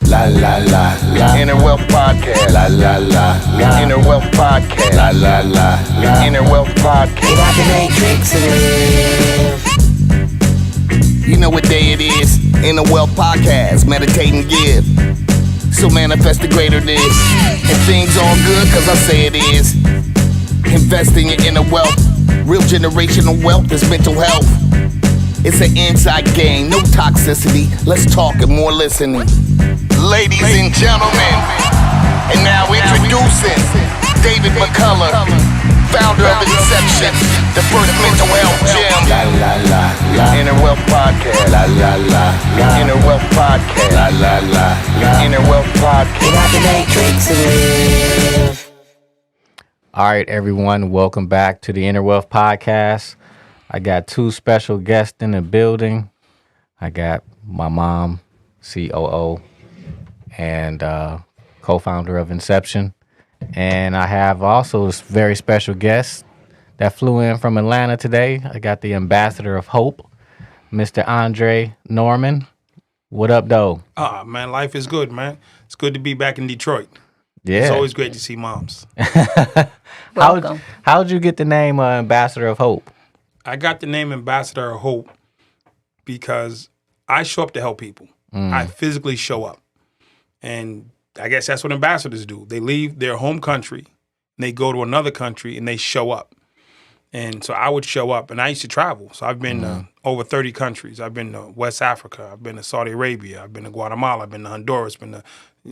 La la la la. Inner Wealth Podcast. La la la la. Inner Wealth Podcast. La la la la. Inner Wealth Podcast. Get out the matrix and live. You know what day it is? Inner Wealth Podcast. Meditate and give. So manifest the greater this. And things all good cause I say it is. Invest in your inner wealth. Real generational wealth is mental health. It's an inside game, no toxicity. Let's talk and more listening. Ladies and gentlemen, and now introducing David McCullar, founder of Inception, the first mental health gym. La la la la. Inner Wealth Podcast. La la la la. Inner Wealth Podcast. La la la la. Inner Wealth Podcast. Get out the matrix and live. All right, everyone, welcome back to the Inner Wealth Podcast. I got two special guests in the building. I got my mom, COO, and co-founder of Inception. And I have also a very special guest that flew in from Atlanta today. I got the ambassador of hope, Mr. Andre Norman. What up, though? Man, life is good, man. It's good to be back in Detroit. Yeah. It's always great to see moms. Welcome. How'd you get the name Ambassador of Hope? I got the name Ambassador of Hope because I show up to help people. I physically show up. And I guess that's what ambassadors do. They leave their home country, and they go to another country, and they show up. And so I would show up, and I used to travel. So I've been to over 30 countries. I've been to West Africa. I've been to Saudi Arabia. I've been to Guatemala. I've been to Honduras. I've been to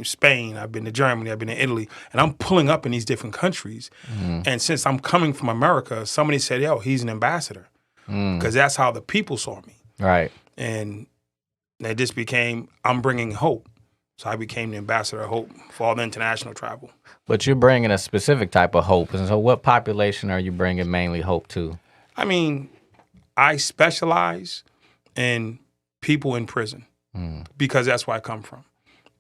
Spain. I've been to Germany. I've been to Italy. And I'm pulling up in these different countries. And since I'm coming from America, somebody said, yo, he's an ambassador. Because that's how the people saw me. Right. And it just became, I'm bringing hope. So I became the ambassador of hope for all the international travel. But you're bringing a specific type of hope. And so what population are you bringing mainly hope to? I mean, I specialize in people in prison because that's where I come from.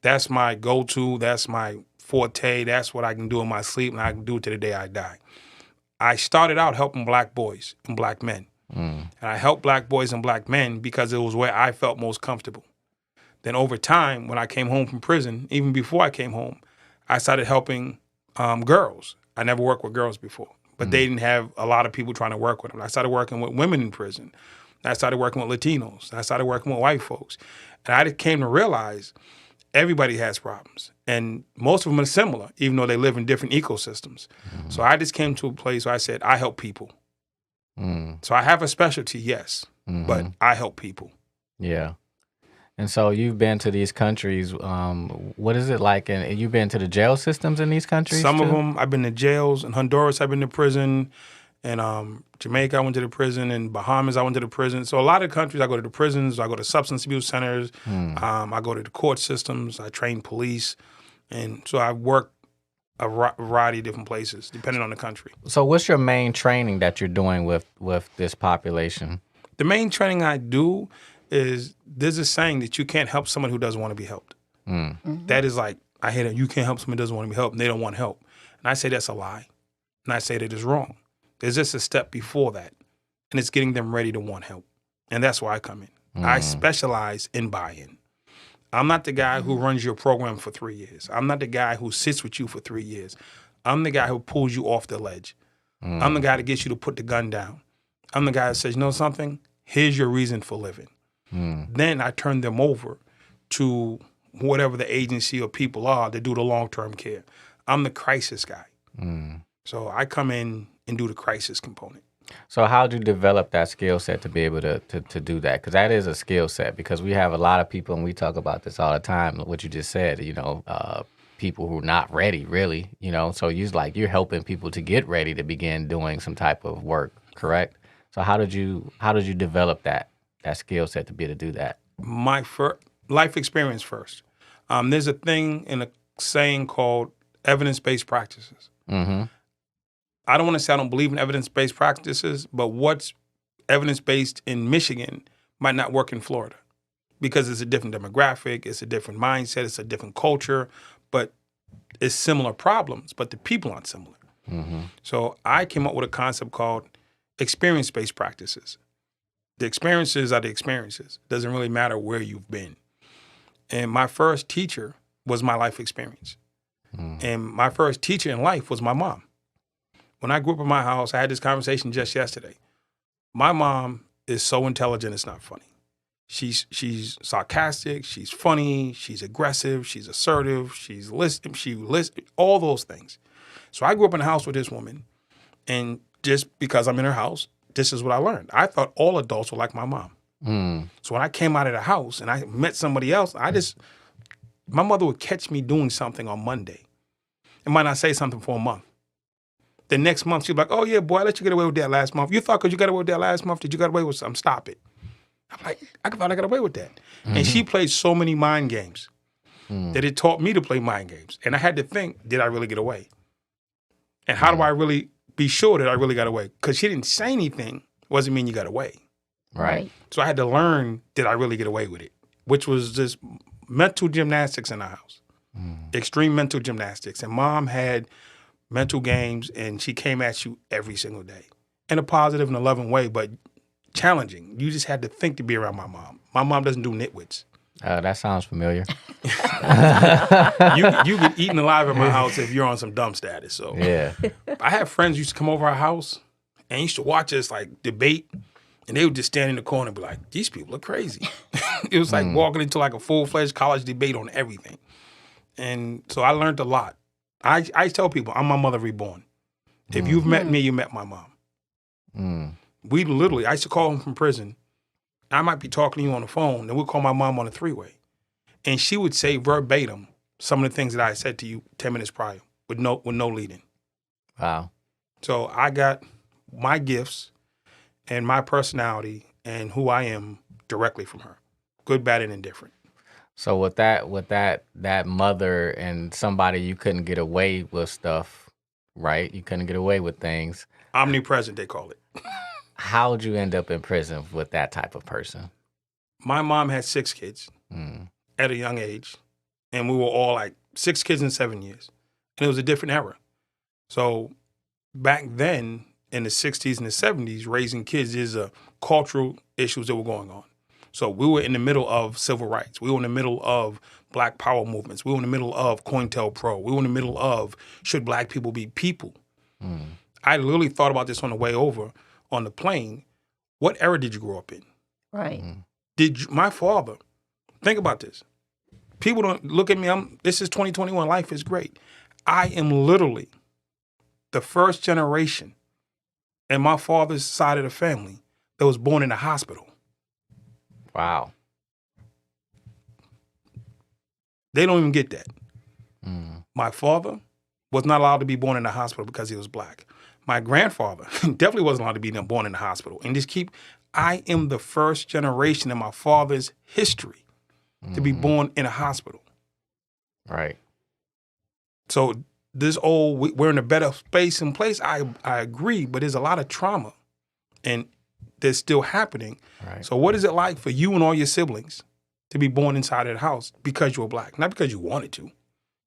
That's my go-to. That's my forte. That's what I can do in my sleep, and I can do it to the day I die. I started out helping black boys and black men. And I helped black boys and black men because it was where I felt most comfortable. Then over time, when I came home from prison, even before I came home, I started helping girls. I never worked with girls before, but they didn't have a lot of people trying to work with them. I started working with women in prison. I started working with Latinos. I started working with white folks. And I just came to realize everybody has problems. And most of them are similar, even though they live in different ecosystems. So I just came to a place where I said, I help people. So I have a specialty, yes, but I help people. Yeah. And so you've been to these countries. What is it like? And you've been to the jail systems in these countries? Some of too? them, I've been to jails. In Honduras, I've been to prison. In Jamaica, I went to the prison. In Bahamas, I went to the prison. So a lot of countries, I go to the prisons. I go to substance abuse centers. I go to the court systems. I train police. And so I work a variety of different places, depending on the country. So what's your main training that you're doing with this population? The main training I do is there's a saying that you can't help someone who doesn't want to be helped. That is like, I hear that you can't help someone who doesn't want to be helped and they don't want help. And I say that's a lie. And I say that it's wrong. There's just a step before that. And it's getting them ready to want help. And that's where I come in. I specialize in buy-in. I'm not the guy who runs your program for 3 years. I'm not the guy who sits with you for 3 years. I'm the guy who pulls you off the ledge. I'm the guy that gets you to put the gun down. I'm the guy that says, you know something? Here's your reason for living. Then I turn them over to whatever the agency or people are that do the long-term care. I'm the crisis guy. So I come in and do the crisis component. So how'd you develop that skill set to be able to do that? Because that is a skill set, because we have a lot of people, and we talk about this all the time, what you just said, people who are not ready, really, So you're helping people to get ready to begin doing some type of work, correct? So how did you develop that skill set to be able to do that? My life experience first. There's a thing in a saying called evidence-based practices. I don't want to say I don't believe in evidence-based practices, but what's evidence-based in Michigan might not work in Florida because it's a different demographic, it's a different mindset, it's a different culture, but it's similar problems, but the people aren't similar. So I came up with a concept called experience-based practices. The experiences are the experiences. It doesn't really matter where you've been. And my first teacher was my life experience. And my first teacher in life was my mom. When I grew up in my house, I had this conversation just yesterday. My mom is so intelligent, it's not funny. She's sarcastic, she's funny, she's aggressive, she's assertive, she listens, all those things. So I grew up in a house with this woman, and just because I'm in her house, this is what I learned. I thought all adults were like my mom. So when I came out of the house and I met somebody else, my mother would catch me doing something on Monday. It might not say something for a month. The next month, she'd be like, oh, yeah, boy, I let you get away with that last month. You thought because you got away with that last month that you got away with something. Stop it. I'm like, I thought I got away with that. And she played so many mind games that it taught me to play mind games. And I had to think, did I really get away? And how do I really be sure that I really got away? Because she didn't say anything doesn't mean you got away. Right. So I had to learn, did I really get away with it? Which was just mental gymnastics in the house. Extreme mental gymnastics. And mom had mental games, and she came at you every single day in a positive and a loving way, but challenging. You just had to think to be around my mom. My mom doesn't do nitwits. That sounds familiar. You get eaten alive at my house if you're on some dumb status. So Yeah. I had friends who used to come over our house and used to watch us like debate, and they would just stand in the corner and be like, these people are crazy. It was like walking into like a full-fledged college debate on everything. And so I learned a lot. I tell people, I'm my mother reborn. If you've met me, you met my mom. We literally, I used to call him from prison. I might be talking to you on the phone, and we'd call my mom on a three-way. And she would say verbatim some of the things that I said to you 10 minutes prior with no lead-in. Wow. So I got my gifts and my personality and who I am directly from her. Good, bad, and indifferent. So with that mother and somebody you couldn't get away with stuff, right? You couldn't get away with things. Omnipresent, they call it. How'd you end up in prison with that type of person? My mom had 6 kids at a young age, and we were all like 6 kids in 7 years. And it was a different era. So back then, in the 60s and the 70s, raising kids is cultural issues that were going on. So we were in the middle of civil rights. We were in the middle of Black Power movements. We were in the middle of COINTELPRO. We were in the middle of should Black people be people? I literally thought about this on the way over on the plane. What era did you grow up in? Right. My father, think about this. People don't look at me. This is 2021. Life is great. I am literally the first generation in my father's side of the family that was born in a hospital. Wow. They don't even get that. My father was not allowed to be born in a hospital because he was Black. My grandfather definitely wasn't allowed to be born in a hospital. And I am the first generation in my father's history to be born in a hospital. Right. So we're in a better space and place. I agree, but there's a lot of trauma and that's still happening. Right. So what is it like for you and all your siblings to be born inside of the house because you were Black? Not because you wanted to.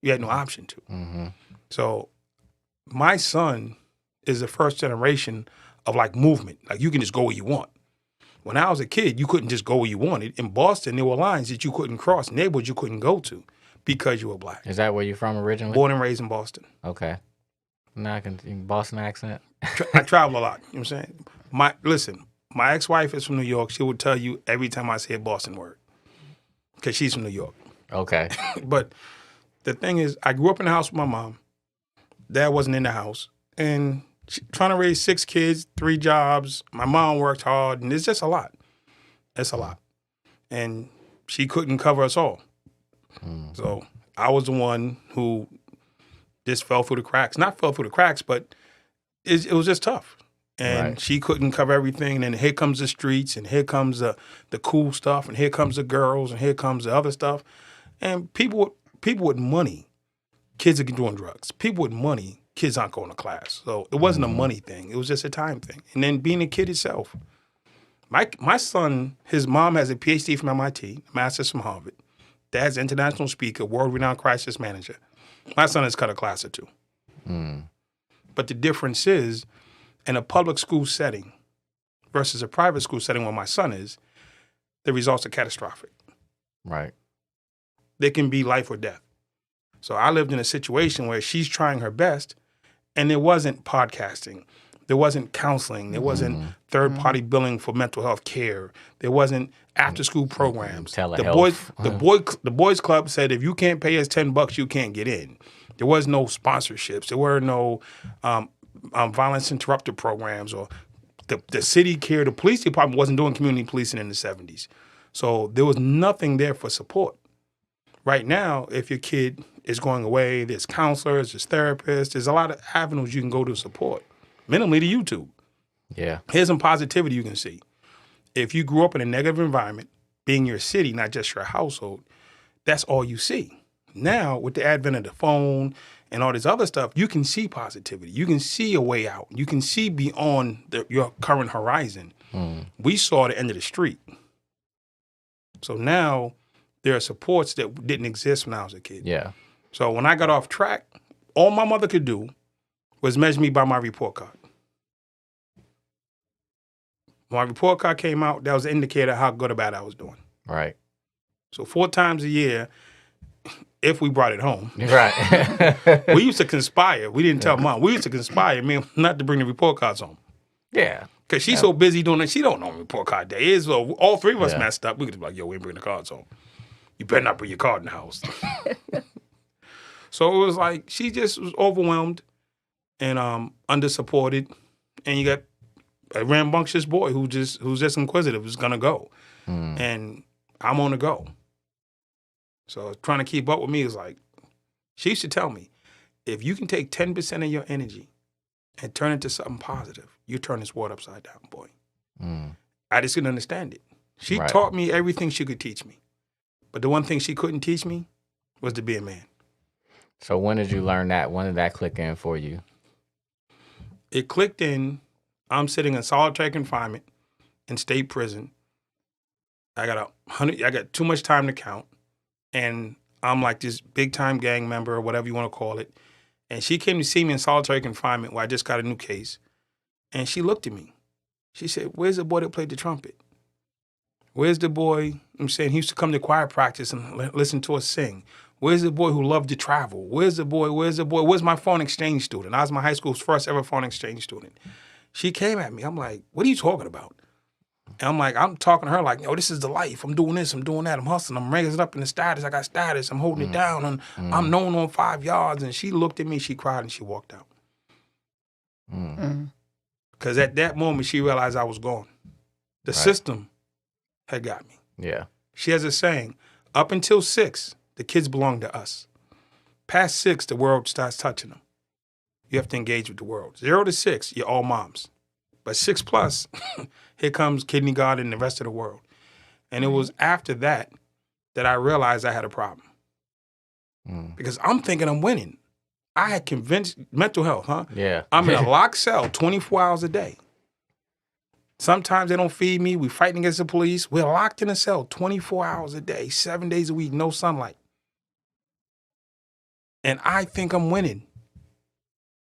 You had no option to. So my son is the first generation of like movement. Like you can just go where you want. When I was a kid, you couldn't just go where you wanted. In Boston, there were lines that you couldn't cross, neighborhoods you couldn't go to because you were Black. Is that where you're from originally? Born and raised in Boston. Okay. Now I can Boston accent. I travel a lot. You know what I'm saying? My ex-wife is from New York. She would tell you every time I say a Boston word because she's from New York. Okay. But the thing is, I grew up in the house with my mom. Dad wasn't in the house. And trying to raise 6 kids, 3 jobs. My mom worked hard, and it's just a lot. It's a lot. And she couldn't cover us all. So I was the one who just fell through the cracks. Not fell through the cracks, but it was just tough. And she couldn't cover everything. And then here comes the streets, and here comes the cool stuff, and here comes the girls, and here comes the other stuff. And people with money, kids are doing drugs. People with money, kids aren't going to class. So it wasn't a money thing. It was just a time thing. And then being a kid itself. My son, his mom has a PhD from MIT, a master's from Harvard. Dad's an international speaker, world-renowned crisis manager. My son has cut a class or 2. But the difference is, in a public school setting versus a private school setting where my son is, the results are catastrophic. Right. They can be life or death. So I lived in a situation where she's trying her best, and there wasn't podcasting. There wasn't counseling. There wasn't third-party billing for mental health care. There wasn't after-school programs. Telehealth. The boys club said if you can't pay us $10, you can't get in. There was no sponsorships. There were no violence interrupter programs, or the city care. The police department wasn't doing community policing in the 70s. So there was nothing there for support. Right now, if your kid is going away, there's counselors, there's therapists, there's a lot of avenues you can go to support. Minimally to YouTube. Yeah. Here's some positivity you can see. If you grew up in a negative environment, being your city, not just your household, that's all you see. Now, with the advent of the phone and all this other stuff, you can see positivity. You can see a way out. You can see beyond your current horizon. We saw the end of the street. So now there are supports that didn't exist when I was a kid. Yeah. So when I got off track, all my mother could do was measure me by my report card. When my report card came out, that was an indicator of how good or bad I was doing. Right. So 4 times a year, if we brought it home. Right. We used to conspire. We didn't tell Mom. We used to conspire, not to bring the report cards home. Yeah. Because she's so busy doing it, she don't know what report card day is. So all 3 of us Yeah. messed up. We could be like, yo, we ain't bringing the cards home. You better not bring your card in the house. So it was like, she just was overwhelmed and under-supported. And you got a rambunctious boy who's just inquisitive, who's gonna go. And I'm on the go. So trying to keep up with me is like, she used to tell me, if you can take 10% of your energy and turn it into something positive, you turn this world upside down, boy. I just didn't understand it. She Right. taught me everything she could teach me. But the one thing she couldn't teach me was to be a man. So when did you learn that? When did that click in for you? It clicked in. I'm sitting in solitary confinement in state prison. I got too much time to count. And I'm like this big time gang member or whatever you want to call it. And she came to see me in solitary confinement where I just got a new case. And she looked at me. She said, where's the boy that played the trumpet? Where's the boy, I'm saying, he used to come to choir practice and listen to us sing. Where's the boy who loved to travel? Where's the boy? Where's my foreign exchange student? I was my high school's first ever foreign exchange student. She came at me. I'm like, what are you talking about? And I'm talking to her like, yo, this is the life. I'm doing this, I'm doing that, I'm hustling, I'm raising up in the status, I got status, I'm holding it down, and I'm known on 5 yards. And she looked at me, she cried, and she walked out. Because at that moment, she realized I was gone. The system had got me. Yeah. She has a saying, up until 6, the kids belong to us. Past 6, the world starts touching them. You have to engage with the world. 0 to 6, you're all moms. But 6 plus, here comes kidney God and the rest of the world. And it was after that I realized I had a problem. Because I'm thinking I'm winning. I had convinced mental health, huh? Yeah. I'm in a locked cell 24 hours a day. Sometimes they don't feed me. We're fighting against the police. We're locked in a cell 24 hours a day, 7 days a week, no sunlight. And I think I'm winning.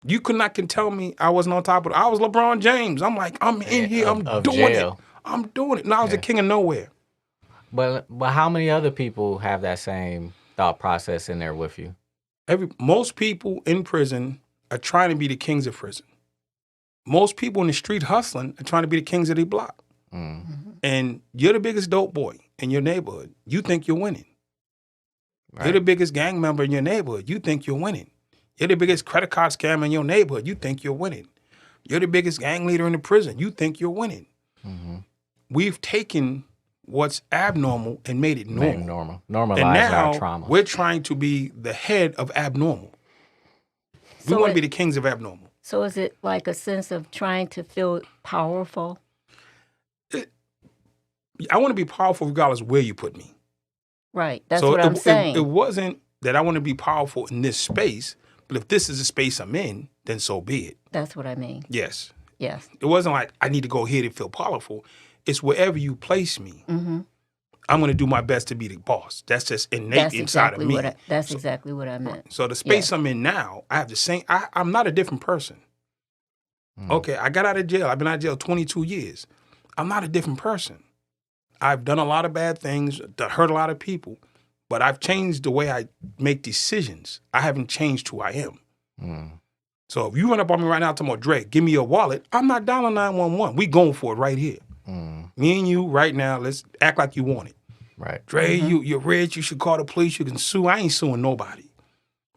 You could not tell me I wasn't on top of it. I was LeBron James. I'm like, I'm in here. I'm doing jail. it. I'm doing it. And I was the king of nowhere. But how many other people have that same thought process in there with you? Most people in prison are trying to be the kings of prison. Most people in the street hustling are trying to be the kings of their block. And you're the biggest dope boy in your neighborhood. You think you're winning. You're the biggest gang member in your neighborhood. You think you're winning. You're the biggest credit card scammer in your neighborhood. You think you're winning. You're the biggest gang leader in the prison. You think you're winning. We've taken what's abnormal and made it normal. Normalize And now our trauma. we're trying to be the head of abnormal. We want to be the kings of abnormal. So is it like a sense of trying to feel powerful? I want to be powerful regardless where you put me. Right. That's what I'm saying. It wasn't that I want to be powerful in this space, but if this is the space I'm in, then so be it. That's what I mean. Yes. Yes. It wasn't like I need to go here to feel powerful. It's wherever you place me. I'm going to do my best to be the boss. That's just innate inside of me. That's exactly what I meant. So the space I'm in now, I have the same. I'm not a different person. Okay, I got out of jail. I've been out of jail 22 years. I'm not a different person. I've done a lot of bad things that hurt a lot of people, but I've changed the way I make decisions. I haven't changed who I am. So if you run up on me right now tomorrow, Dre, give me your wallet, I'm not dialing 911. We going for it right here. Me and you right now, let's act like you want it. Right. Dre, you're rich, you should call the police, you can sue. I ain't suing nobody.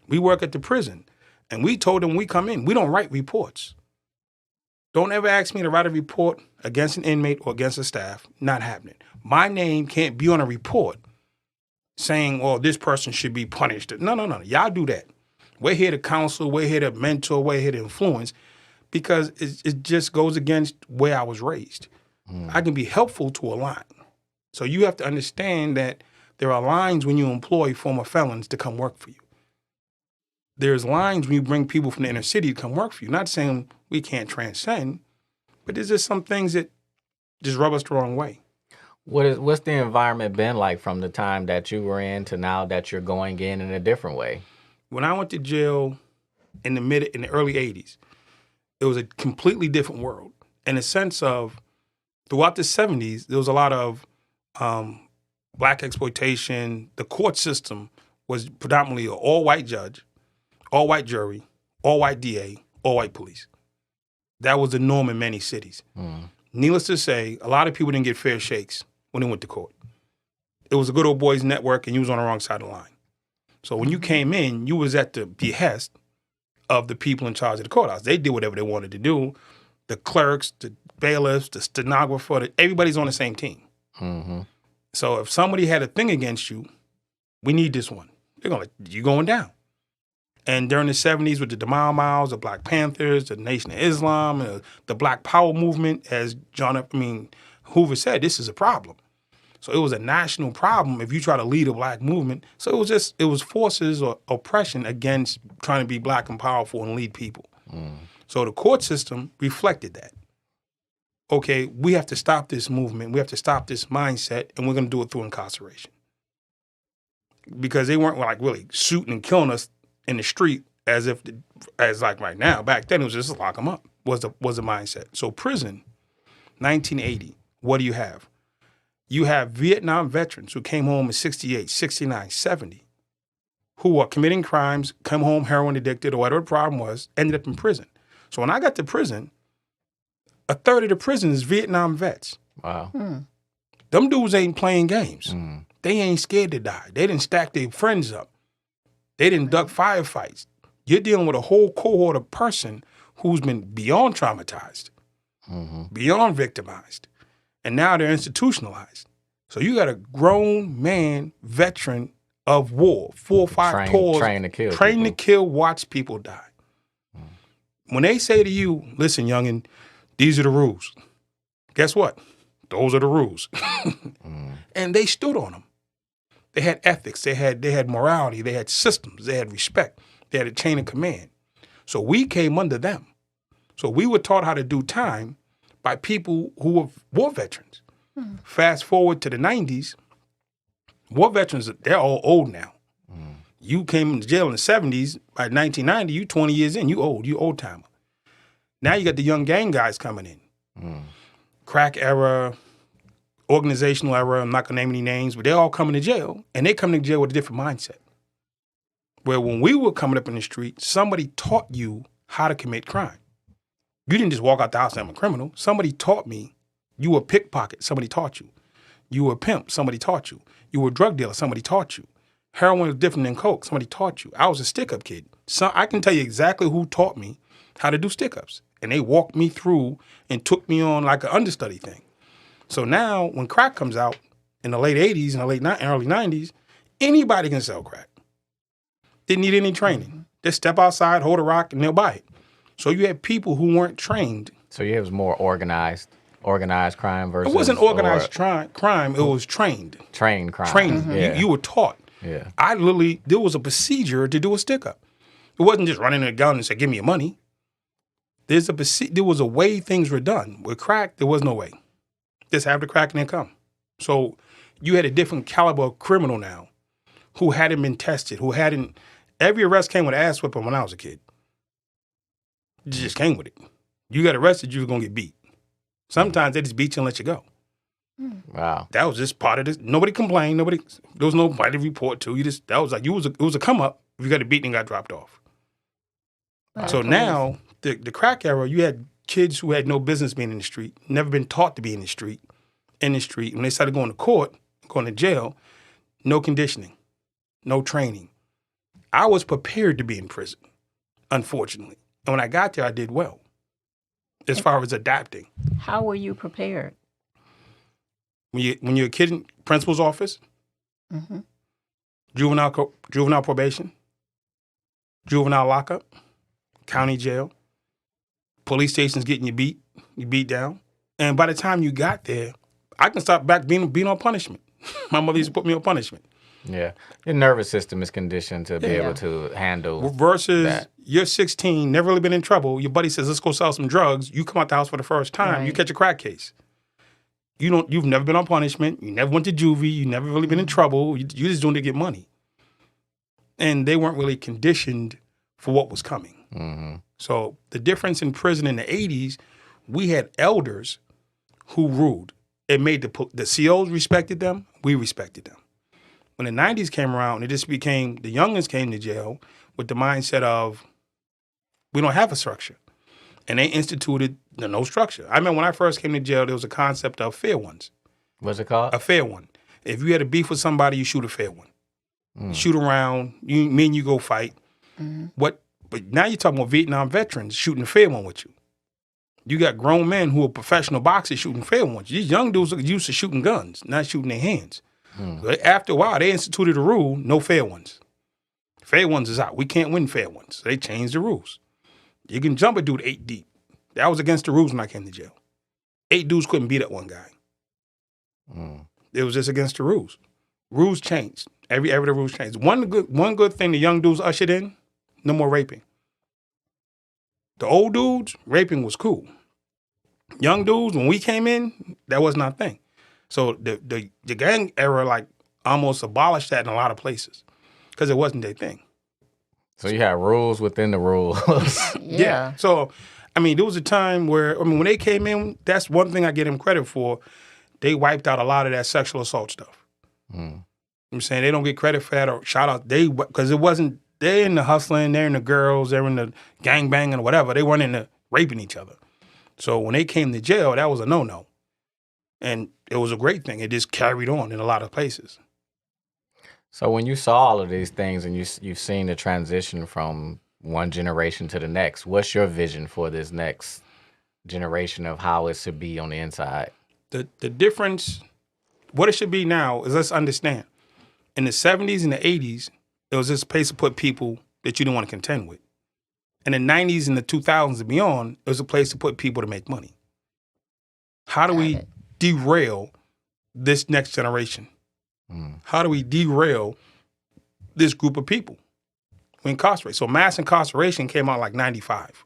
We work at the prison, and we told them when we come in, we don't write reports. Don't ever ask me to write a report against an inmate or against a staff. Not happening. My name can't be on a report saying, well, this person should be punished. No. Y'all do that. We're here to counsel. We're here to mentor. We're here to influence, because it just goes against where I was raised. I can be helpful to a line. So you have to understand that there are lines when you employ former felons to come work for you. There's lines when you bring people from the inner city to come work for you. Not saying we can't transcend, but there's just some things that just rub us the wrong way. What's the environment been like from the time that you were in to now that you're going in a different way? When I went to jail in the early 80s, it was a completely different world. In the sense of, throughout the 70s, there was a lot of black exploitation. The court system was predominantly an all-white judge, all-white jury, all-white DA, all-white police. That was the norm in many cities. Needless to say, a lot of people didn't get fair shakes when they went to court. It was a good old boys network, and you was on the wrong side of the line. So when you came in, you was at the behest of the people in charge of the courthouse. They did whatever they wanted to do. The clerks, the bailiffs, the stenographer, everybody's on the same team. So if somebody had a thing against you, we need this one. They're going to, you going down. And during the 70s with the Mau Mau's, the Black Panthers, the Nation of Islam, the Black Power movement, as Hoover said, this is a problem. So it was a national problem if you try to lead a black movement. So it was forces or oppression against trying to be black and powerful and lead people. So the court system reflected that. Okay, we have to stop this movement. We have to stop this mindset, and we're going to do it through incarceration. Because they weren't like really shooting and killing us in the street as like right now. Back then, it was just lock them up was the mindset. So prison, 1980, what do you have? You have Vietnam veterans who came home in 68, 69, 70, who are committing crimes, come home heroin addicted or whatever the problem was, ended up in prison. So when I got to prison, a third of the prison is Vietnam vets. Wow. Them dudes ain't playing games. They ain't scared to die. They didn't stack their friends up. They didn't duck firefights. You're dealing with a whole cohort of person who's been beyond traumatized, beyond victimized, and now they're institutionalized. So you got a grown man, veteran of war, 4 or 5 tours, trained to kill, watch people die. When they say to you, listen, youngin', these are the rules. Guess what? Those are the rules. And they stood on them. They had ethics. They had morality. They had systems. They had respect. They had a chain of command. So we came under them. So we were taught how to do time by people who were war veterans. Fast forward to the 90s, war veterans, they're all old now. You came into jail in the 70s. By 1990, you 20 years in. You old timer. Now you got the young gang guys coming in. Crack era, organizational era, I'm not going to name any names, but they're all coming to jail, and they come to jail with a different mindset. Where when we were coming up in the street, somebody taught you how to commit crime. You didn't just walk out the house and I'm a criminal. Somebody taught me. You were a pickpocket. Somebody taught you. You were a pimp. Somebody taught you. You were a drug dealer. Somebody taught you. Heroin was different than coke. Somebody taught you. I was a stick-up kid. So I can tell you exactly who taught me how to do stick-ups. And they walked me through and took me on like an understudy thing. So now when crack comes out in the late 80s and early 90s, anybody can sell crack. Didn't need any training. Just step outside, hold a rock, and they'll buy it. So you had people who weren't trained. So it was more organized crime versus... It wasn't organized crime. It was trained. Trained crime. Training. Yeah. You were taught. Yeah. There was a procedure to do a stick-up. It wasn't just running a gun and say, give me your money. There was a way things were done. With crack, there was no way. Just have the crack and then come. So you had a different caliber of criminal now who hadn't been tested, every arrest came with an ass whipping when I was a kid. You just came with it. You got arrested, you were going to get beat. Sometimes they just beat you and let you go. Wow. That was just part of this. Nobody complained. There was nobody to report to. It was a come up. If you got a beat and got dropped off. But So the police- now, the crack era, you had kids who had no business being in the street, never been taught to be in the street. When they started going to court, going to jail, no conditioning, no training. I was prepared to be in prison, unfortunately. And when I got there, I did well as far as adapting. How were you prepared? When you're a kid in principal's office, juvenile probation, juvenile lockup, county jail, police stations getting you beat down. And by the time you got there, I can start back being on punishment. My mother used to put me on punishment. Yeah. Your nervous system is conditioned to be able to handle Versus that. you're 16, never really been in trouble. Your buddy says, let's go sell some drugs. You come out the house for the first time. You Right. catch a crack case. You've never been on punishment. You never went to juvie. You never really been in trouble. You just doing it to get money. And they weren't really conditioned for what was coming. Mm-hmm. So the difference in prison in the 80s, we had elders who ruled. It made the COs respected them. We respected them. When the 90s came around, it just became the youngins came to jail with the mindset of we don't have a structure. And they instituted the no structure. I remember when I first came to jail, there was a concept of fair ones. What's it called? A fair one. If you had a beef with somebody, you shoot a fair one. Shoot around, me and you go fight. But now you're talking about Vietnam veterans shooting a fair one with you. You got grown men who are professional boxers shooting fair ones. These young dudes are used to shooting guns, not shooting their hands. But after a while, they instituted a rule, no fair ones. Fair ones is out. We can't win fair ones. So they changed the rules. You can jump a dude 8 deep. That was against the rules when I came to jail. 8 dudes couldn't beat up one guy. It was just against the rules. Rules changed. Every the rules changed. One good thing the young dudes ushered in, no more raping. The old dudes, raping was cool. Young dudes, when we came in, that wasn't our thing. So the gang era like almost abolished that in a lot of places because it wasn't their thing. So you had rules within the rules. Yeah. So, I mean, there was a time where, when they came in, that's one thing I give them credit for. They wiped out a lot of that sexual assault stuff. I'm saying they don't get credit for that or shout out. Because it wasn't, they're in the hustling, they're in the girls, they're in the gang banging or whatever. They weren't in the raping each other. So when they came to jail, that was a no-no. And it was a great thing. It just carried on in a lot of places. So when you saw all of these things and you've seen the transition from one generation to the next, what's your vision for this next generation of how it should be on the inside? The difference, what it should be now is let's understand. In the 70s and the 80s, it was this place to put people that you didn't want to contend with. In the 90s and the 2000s and beyond, it was a place to put people to make money. How do we derail this next generation? How do we derail this group of people? We incarcerate. So mass incarceration came out like 95.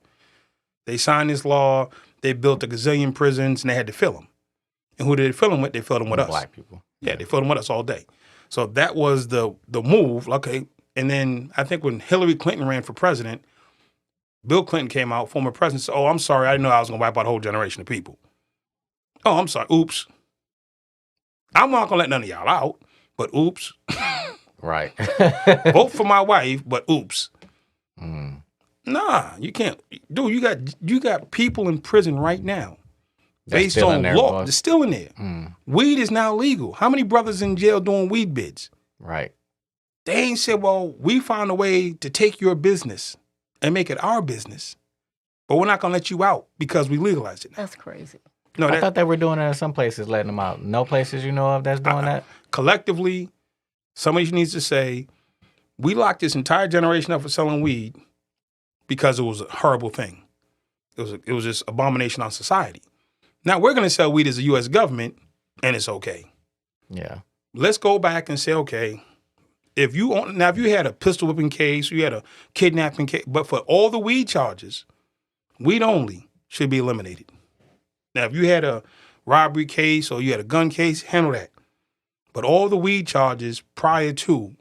They signed this law. They built a gazillion prisons, and they had to fill them. And who did they fill them with? They filled them with us. Black people. Yeah, they filled them with us all day. So that was the move. Okay, and then I think when Hillary Clinton ran for president, Bill Clinton came out, former president, said, "Oh, I'm sorry, I didn't know I was going to wipe out a whole generation of people." Oh, I'm sorry. Oops. I'm not going to let none of y'all out, but oops. Right. Vote for my wife, but oops. Nah, you can't. Dude, you got people in prison right now That's based still in on there, law. boy. They're still in there. Weed is now legal. How many brothers in jail doing weed bids? Right. They ain't said, well, we found a way to take your business and make it our business, but we're not going to let you out because we legalized it now. That's crazy. No, I thought they were doing that in some places, letting them out. No places you know of that's doing that? collectively, somebody needs to say, we locked this entire generation up for selling weed because it was a horrible thing. It was just abomination on society. Now we're going to sell weed as a U.S. government, and it's okay. Yeah. Let's go back and say, okay, if you had a pistol whipping case, you had a kidnapping case, but for all the weed charges, weed only should be eliminated. Now, if you had a robbery case or you had a gun case, handle that. But all the weed charges prior to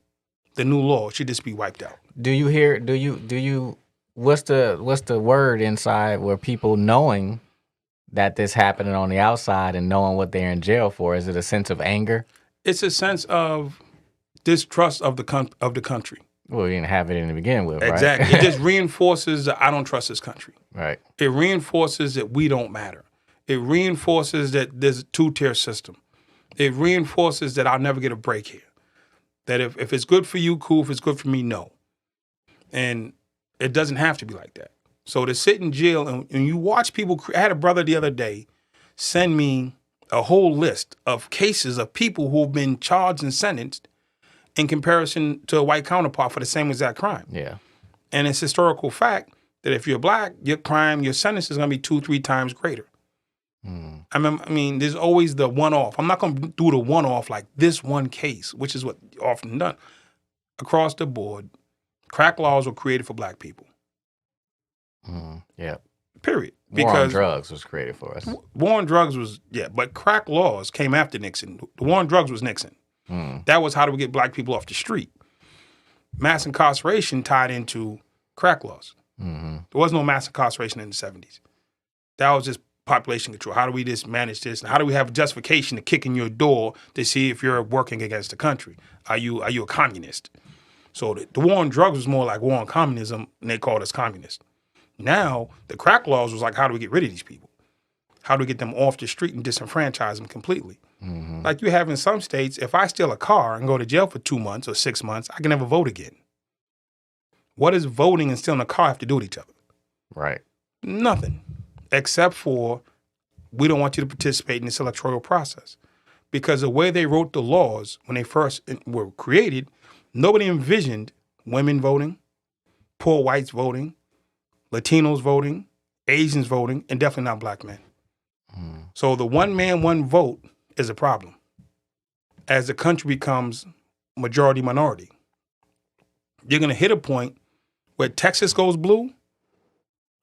the new law should just be wiped out. What's the word inside where people knowing that this happening on the outside and knowing what they're in jail for? Is it a sense of anger? It's a sense of distrust of the country. Well, you didn't have it in the beginning with, right? Exactly. It just reinforces that I don't trust this country. Right. It reinforces that we don't matter. It reinforces that there's a two-tier system. It reinforces that I'll never get a break here. That if it's good for you, cool. If it's good for me, no. And it doesn't have to be like that. So to sit in jail and you watch people, I had a brother the other day send me a whole list of cases of people who have been charged and sentenced in comparison to a white counterpart for the same exact crime. Yeah. And it's historical fact that if you're black, your sentence is going to be 2-3 times greater. I mean, there's always the one-off. I'm not going to do the one-off like this one case, which is what often done. Across the board, crack laws were created for black people. Yeah. Period. War on drugs was created for us. War on drugs was, but crack laws came after Nixon. The war on drugs was Nixon. That was how do we get black people off the street. Mass incarceration tied into crack laws. There was no mass incarceration in the 70s. That was just population control. How do we just manage this? And how do we have justification to kick in your door to see if you're working against the country? Are you a communist? So the war on drugs was more like war on communism, and they called us communists. Now, the crack laws was like, how do we get rid of these people? How do we get them off the street and disenfranchise them completely? Like you have in some states, if I steal a car and go to jail for 2 months or 6 months, I can never vote again. What does voting and stealing a car have to do with each other? Right. Nothing, except for we don't want you to participate in this electoral process. Because the way they wrote the laws when they first were created, nobody envisioned women voting, poor whites voting, Latinos voting, Asians voting, and definitely not black men. So the one man, one vote is a problem. As the country becomes majority minority, you're going to hit a point where Texas goes blue.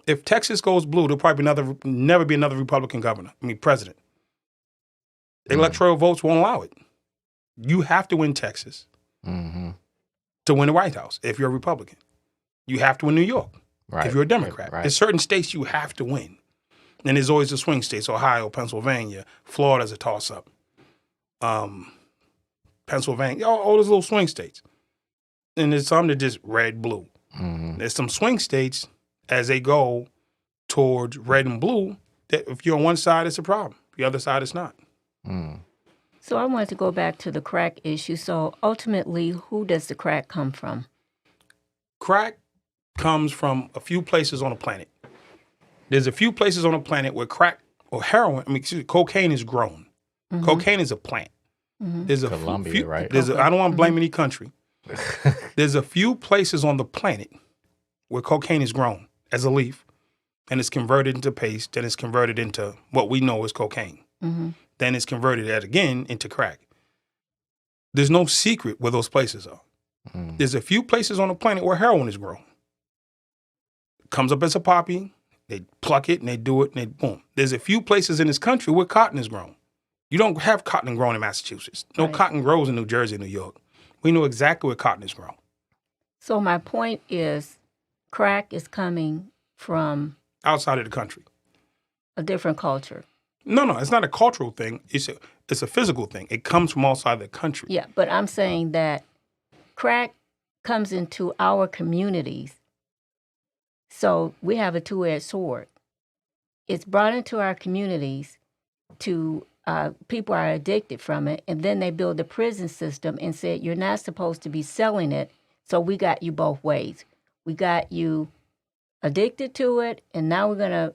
If Texas goes blue, there'll probably never be another Republican president. Electoral votes won't allow it. You have to win Texas to win the White House if you're a Republican. You have to win New York if you're a Democrat. Right. There's certain states you have to win. And there's always the swing states, Ohio, Pennsylvania, Florida's a toss-up. Pennsylvania, all those little swing states. And there's some that just red, blue. There's some swing states as they go towards red and blue that if you're on one side, it's a problem. The other side, it's not. So I wanted to go back to the crack issue. So ultimately, who does the crack come from? Crack comes from a few places on the planet. There's a few places on the planet where crack or cocaine is grown. Cocaine is a plant. There's a Colombia, right? I don't want to blame any country. There's a few places on the planet where cocaine is grown as a leaf, and it's converted into paste, then it's converted into what we know as cocaine. Then it's converted again into crack. There's no secret where those places are. There's a few places on the planet where heroin is grown. It comes up as a poppy, they pluck it and they do it and they boom. There's a few places in this country where cotton is grown. You don't have cotton grown in Massachusetts. No cotton grows in New Jersey, New York. We know exactly where cotton is grown. So my point is, crack is coming from outside of the country. A different culture. No, it's not a cultural thing. It's a physical thing. It comes from outside the country. Yeah, but I'm saying that crack comes into our communities. So we have a two-edged sword. It's brought into our communities to people are addicted from it, and then they build a prison system and said, you're not supposed to be selling it, so we got you both ways. We got you addicted to it, and now we're going to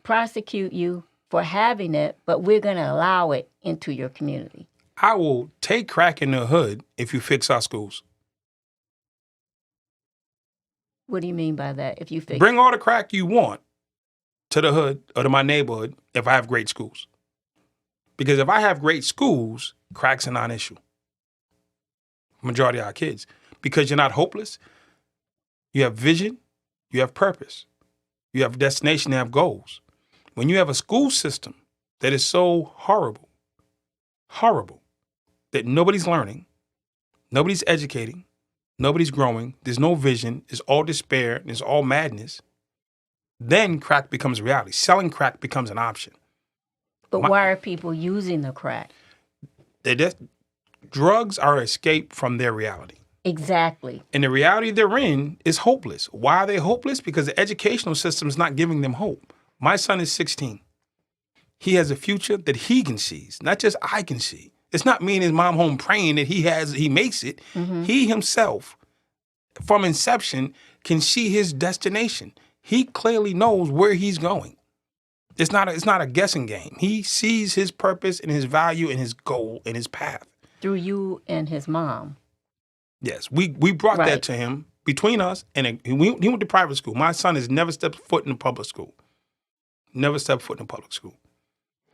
prosecute you for having it, but we're going to allow it into your community. I will take crack in the hood if you fix our schools. What do you mean by that? If you fix Bring all the crack you want to the hood or to my neighborhood if I have great schools. Because if I have great schools, crack's a non-issue. Majority of our kids. Because you're not hopeless. You have vision. You have purpose. You have destination. You have goals. When you have a school system that is so horrible, that nobody's learning, nobody's educating, nobody's growing, there's no vision, it's all despair, and it's all madness, then crack becomes reality. Selling crack becomes an option. But why are people using the crack? Drugs are escape from their reality. Exactly. And the reality they're in is hopeless. Why are they hopeless? Because the educational system is not giving them hope. My son is 16. He has a future that he can see, not just I can see. It's not me and his mom home praying that he makes it. He himself, from inception, can see his destination. He clearly knows where he's going. It's not a guessing game. He sees his purpose and his value and his goal and his path. Through you and his mom. Yes, we brought that to him between us, and he went to private school. My son has never stepped foot in a public school. Never stepped foot in a public school.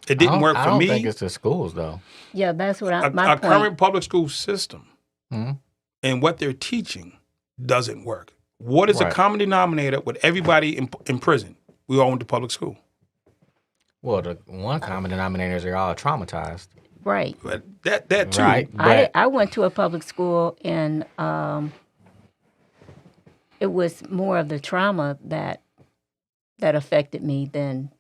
It didn't work for me. I don't think it's the schools, though. Yeah, that's what my point. Current public school system and what they're teaching doesn't work. What is the common denominator with everybody in prison? We all went to public school. Well, the one common denominator is they're all traumatized. Right. But that too. Right. I went to a public school, and it was more of the trauma that affected me than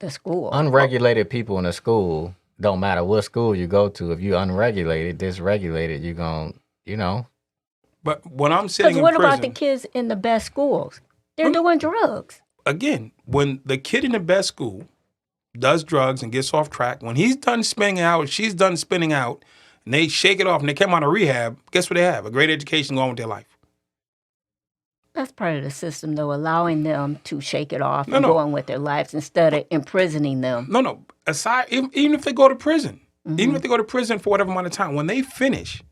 the school. Unregulated people in a school, don't matter what school you go to, if you're unregulated, dysregulated, you're going to, But when I'm sitting in prison... Because what about the kids in the best schools? They're doing drugs. Again, when the kid in the best school does drugs and gets off track, when he's done spinning out, she's done spinning out, and they shake it off and they come out of rehab, guess what they have? A great education going with their life. That's part of the system, though, allowing them to shake it off and go on with their lives instead of imprisoning them. No. Aside, even if they go to prison, even if they go to prison for whatever amount of time, when they finish,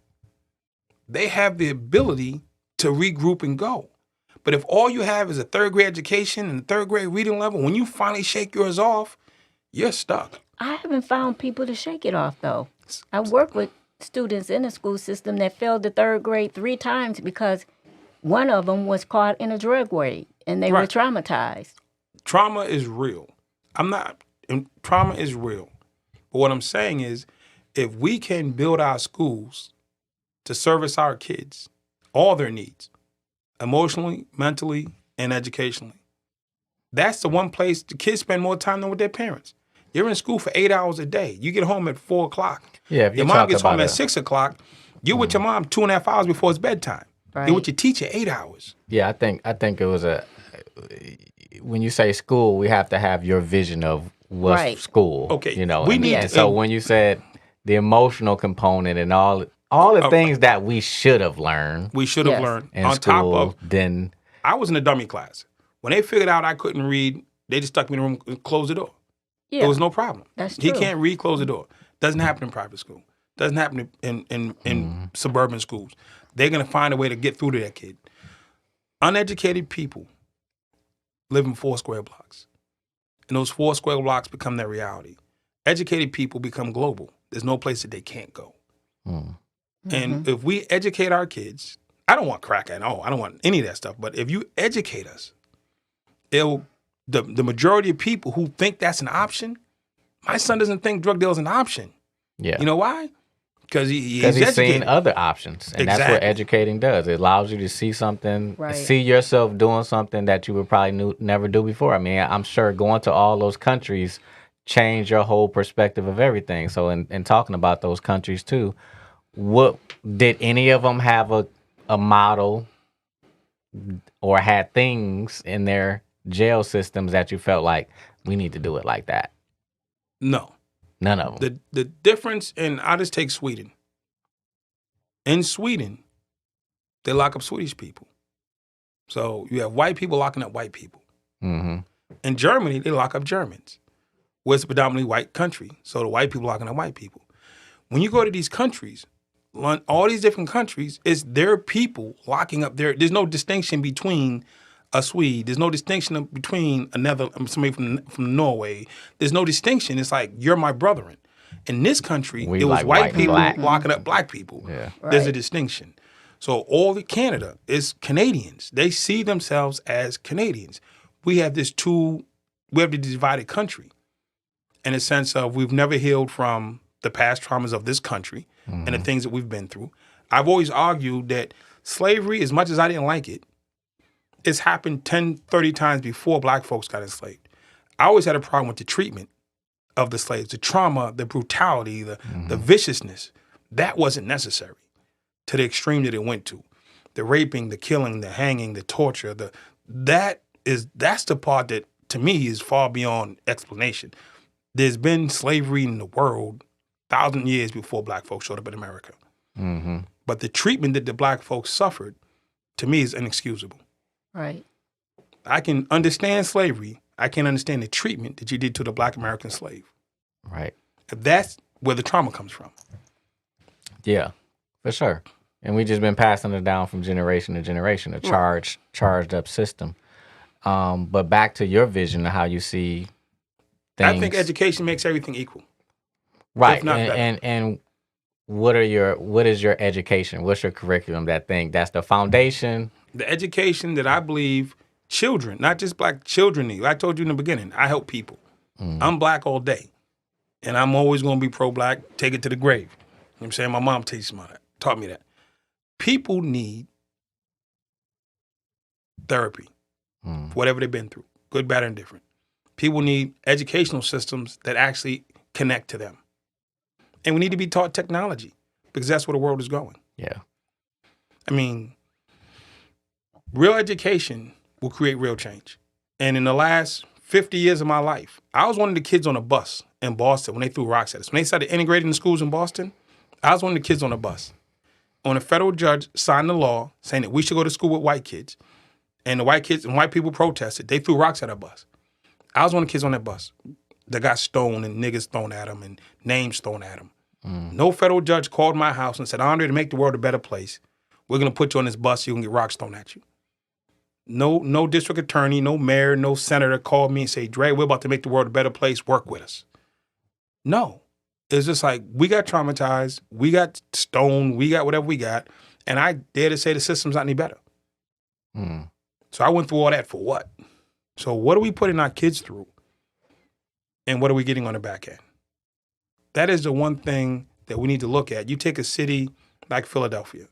they have the ability to regroup and go. But if all you have is a third grade education and a third grade reading level, when you finally shake yours off, you're stuck. I haven't found people to shake it off, though. I work with students in the school system that failed the third grade 3 times because one of them was caught in a drug raid, and they were traumatized. Trauma is real. Trauma is real. But what I'm saying is, if we can build our schools to service our kids, all their needs, emotionally, mentally, and educationally, that's the one place the kids spend more time than with their parents. You're in school for 8 hours a day. You get home at 4 o'clock. Yeah, your mom gets home at 6 o'clock. You're with your mom 2.5 hours before it's bedtime. Right. You're with your teacher 8 hours. Yeah, I think it was when you say school, we have to have your vision of what's school. Okay. So when you said the emotional component and all the things that we should have leared. We should have learned. In school, then I was in a dummy class. When they figured out I couldn't read, they just stuck me in the room and closed the door. Yeah. There was no problem. That's true. He can't read, close the door. Doesn't happen in private school. Doesn't happen in suburban schools. They're going to find a way to get through to that kid. Uneducated people live in 4 square blocks. And those 4 square blocks become their reality. Educated people become global. There's no place that they can't go. And if we educate our kids, I don't want crack at all. I don't want any of that stuff. But if you educate us, the majority of people who think that's an option, my son doesn't think drug deal is an option. Yeah. You know why? Because he's seen other options. And that's what educating does. It allows you to see something, see yourself doing something that you would probably never do before. I mean, I'm sure going to all those countries changed your whole perspective of everything. So in talking about those countries too, what did any of them have a model or had things in their jail systems that you felt like we need to do it like that? No. None of them. The difference, and I'll just take Sweden. In Sweden, they lock up Swedish people. So you have white people locking up white people. In Germany, they lock up Germans. Where it's a predominantly white country. So the white people locking up white people. When you go to these countries, all these different countries, it's their people locking up there's no distinction between a Swede. There's no distinction between somebody from Norway. There's no distinction. It's like, you're my brethren. In this country, it was white people locking up black people. Yeah. There's a distinction. So all of Canada is Canadians. They see themselves as Canadians. We have the divided country in a sense of we've never healed from the past traumas of this country and the things that we've been through. I've always argued that slavery, as much as I didn't like it, it's happened 10, 30 times before black folks got enslaved. I always had a problem with the treatment of the slaves, the trauma, the brutality, the viciousness. That wasn't necessary to the extreme that it went to. The raping, the killing, the hanging, the torture, that's the part that, to me, is far beyond explanation. There's been slavery in the world 1,000 years before black folks showed up in America. Mm-hmm. But the treatment that the black folks suffered, to me, is inexcusable. Right. I can understand slavery. I can't understand the treatment that you did to the black American slave. Right. That's where the trauma comes from. Yeah, for sure. And we just been passing it down from generation to generation, a charged up system. But back to your vision of how you see things. I think education makes everything equal. Right. If not better. And what is your education? What's your curriculum? That's the foundation. The education that I believe children, not just black children, need. I told you in the beginning, I help people. I'm black all day. And I'm always going to be pro-black, take it to the grave. You know what I'm saying? My mom taught me that. People need therapy, whatever they've been through, good, bad, or indifferent. People need educational systems that actually connect to them. And we need to be taught technology because that's where the world is going. Yeah. I mean, real education will create real change. And in the last 50 years of my life, I was one of the kids on a bus in Boston when they threw rocks at us. When they started integrating the schools in Boston, I was one of the kids on the bus. When a federal judge signed the law saying that we should go to school with white kids, and the white kids and white people protested, they threw rocks at our bus. I was one of the kids on that bus that got stoned and niggas thrown at them and names thrown at them. No federal judge called my house and said, Andre, to make the world a better place, we're going to put you on this bus so you can get rocks thrown at you. No district attorney, no mayor, no senator called me and said, Dre, we're about to make the world a better place, work with us. No. It's just like, we got traumatized, we got stoned, we got whatever we got, and I dare to say the system's not any better. So I went through all that for what? So what are we putting our kids through? And what are we getting on the back end? That is the one thing that we need to look at. You take a city like Philadelphia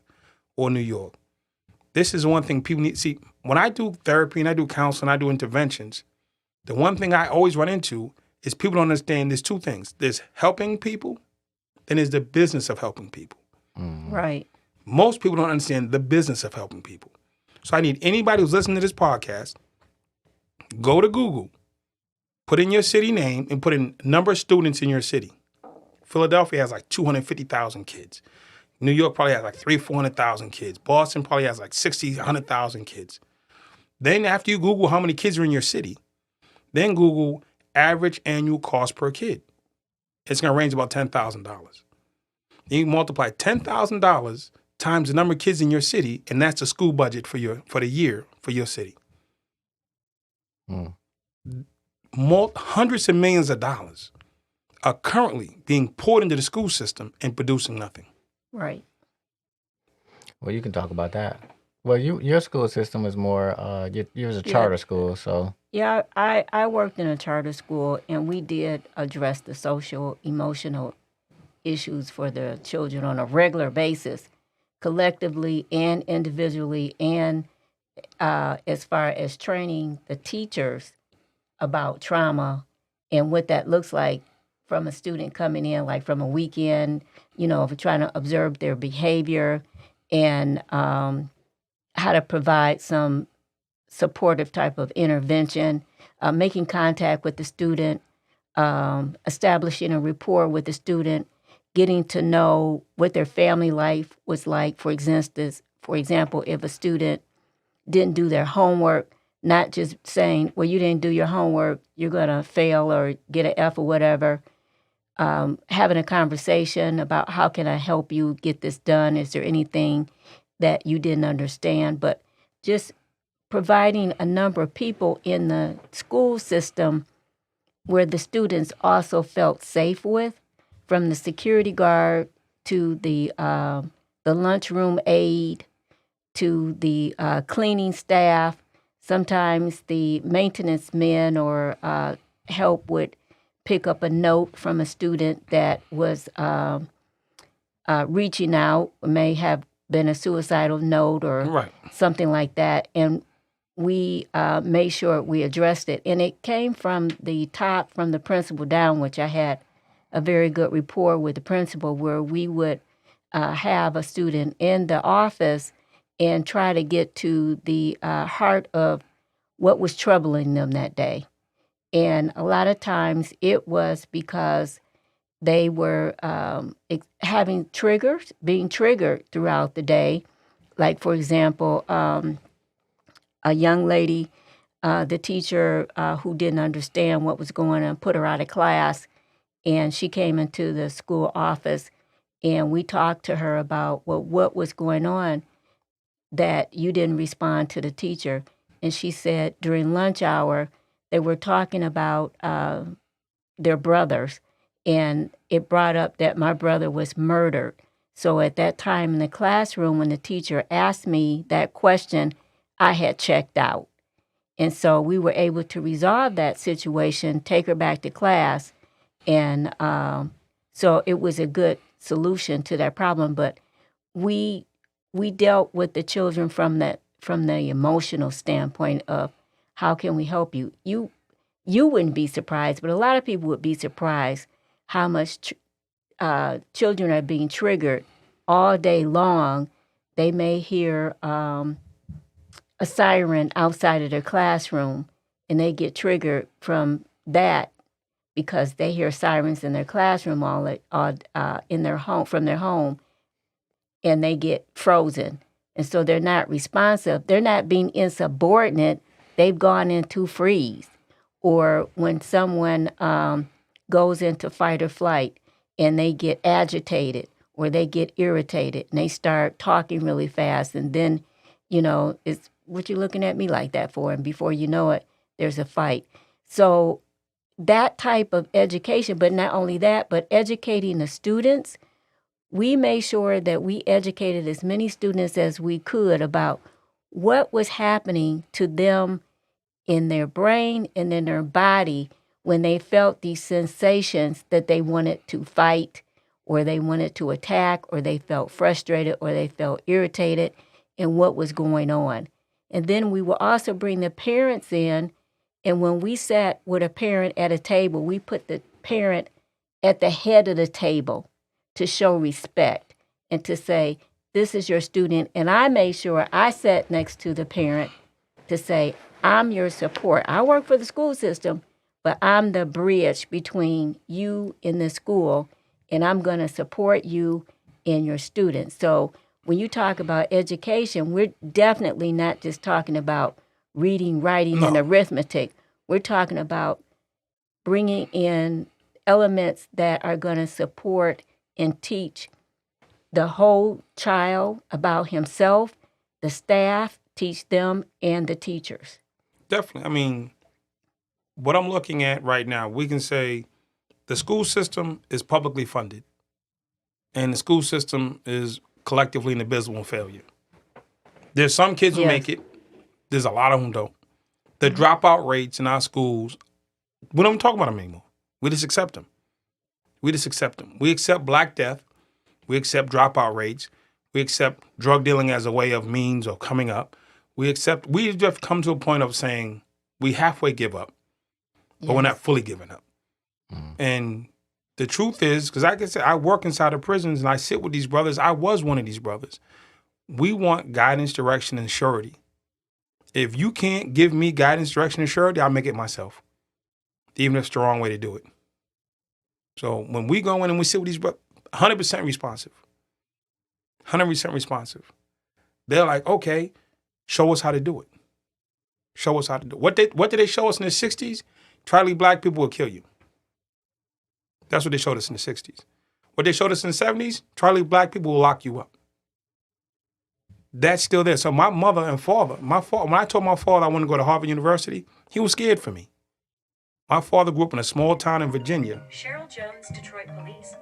or New York. This is the one thing people need to see. When I do therapy and I do counseling, I do interventions, the one thing I always run into is people don't understand there's two things. There's helping people, then there's the business of helping people. Right. Most people don't understand the business of helping people. So I need anybody who's listening to this podcast, go to Google, put in your city name, and put in number of students in your city. Philadelphia has like 250,000 kids. New York probably has like 400,000 kids. Boston probably has like 60, 100,000 kids. Then after you Google how many kids are in your city, then Google average annual cost per kid. It's going to range about $10,000. You multiply $10,000 times the number of kids in your city, and that's the school budget for the year for your city. Hundreds of millions of dollars are currently being poured into the school system and producing nothing. Right. Well, you can talk about that. Well, your school system is more, yours a charter school, so. Yeah, I worked in a charter school, and we did address the social, emotional issues for the children on a regular basis, collectively and individually, and as far as training the teachers about trauma and what that looks like from a student coming in, like from a weekend, if we're trying to observe their behavior and how to provide some supportive type of intervention, making contact with the student, establishing a rapport with the student, getting to know what their family life was like. For example, if a student didn't do their homework, not just saying, well, you didn't do your homework, you're going to fail or get an F or whatever. Having a conversation about how can I help you get this done? Is there anything that you didn't understand? But just providing a number of people in the school system where the students also felt safe with, from the security guard to the lunchroom aide to the cleaning staff. Sometimes the maintenance men or help would pick up a note from a student that was reaching out, may have been a suicidal note or something like that. And we made sure we addressed it. And it came from the top, from the principal down, which I had a very good rapport with the principal, where we would have a student in the office and try to get to the heart of what was troubling them that day. And a lot of times it was because they were having triggers, being triggered throughout the day. Like, for example, a young lady, the teacher who didn't understand what was going on, put her out of class, and she came into the school office, and we talked to her about, well, what was going on that you didn't respond to the teacher. And she said during lunch hour, they were talking about their brothers, and it brought up that my brother was murdered. So at that time in the classroom, when the teacher asked me that question, I had checked out. And so we were able to resolve that situation, take her back to class. And so it was a good solution to that problem. But we dealt with the children from the emotional standpoint of how can we help you. You wouldn't be surprised, but a lot of people would be surprised how much children are being triggered all day long. They may hear a siren outside of their classroom, and they get triggered from that because they hear sirens in their classroom all in their home, from their home, and they get frozen. And so they're not responsive. They're not being insubordinate. They've gone into freeze. Or when someone goes into fight or flight and they get agitated or they get irritated and they start talking really fast, and then, it's what you looking at me like that for? And before you know it, there's a fight. So that type of education, but not only that, but educating the students, we made sure that we educated as many students as we could about what was happening to them in their brain and in their body when they felt these sensations that they wanted to fight, or they wanted to attack, or they felt frustrated, or they felt irritated, and what was going on. And then we will also bring the parents in, and when we sat with a parent at a table, we put the parent at the head of the table to show respect and to say, this is your student. And I made sure I sat next to the parent to say, I'm your support. I work for the school system, but I'm the bridge between you and the school, and I'm going to support you and your students. So when you talk about education, we're definitely not just talking about reading, writing, and arithmetic. We're talking about bringing in elements that are going to support and teach the whole child about himself, the staff, teach them, and the teachers. Definitely. I mean, what I'm looking at right now, we can say the school system is publicly funded, and the school system is collectively an abysmal failure. There's some kids who make it. There's a lot of them don't. The dropout rates in our schools, we don't talk about them anymore. We just accept them. We accept Black death. We accept dropout rates. We accept drug dealing as a way of means of coming up. We just come to a point of saying we halfway give up, but we're not fully giving up. And the truth is, because like I said, I work inside of prisons and I sit with these brothers. I was one of these brothers. We want guidance, direction, and surety. If you can't give me guidance, direction, and surety, I'll make it myself, even if it's the wrong way to do it. So when we go in and we sit with these brothers, 100% responsive. 100% responsive. They're like, okay, show us how to do it. Show us how to do it. What did they show us in the 60s? Try to leave Black people will kill you. That's what they showed us in the 60s. What they showed us in the 70s? Try to leave Black people will lock you up. That's still there. So my mother and father, when I told my father I wanted to go to Harvard University, he was scared for me. My father grew up in a small town in Virginia. Cheryl Jones, Detroit Police.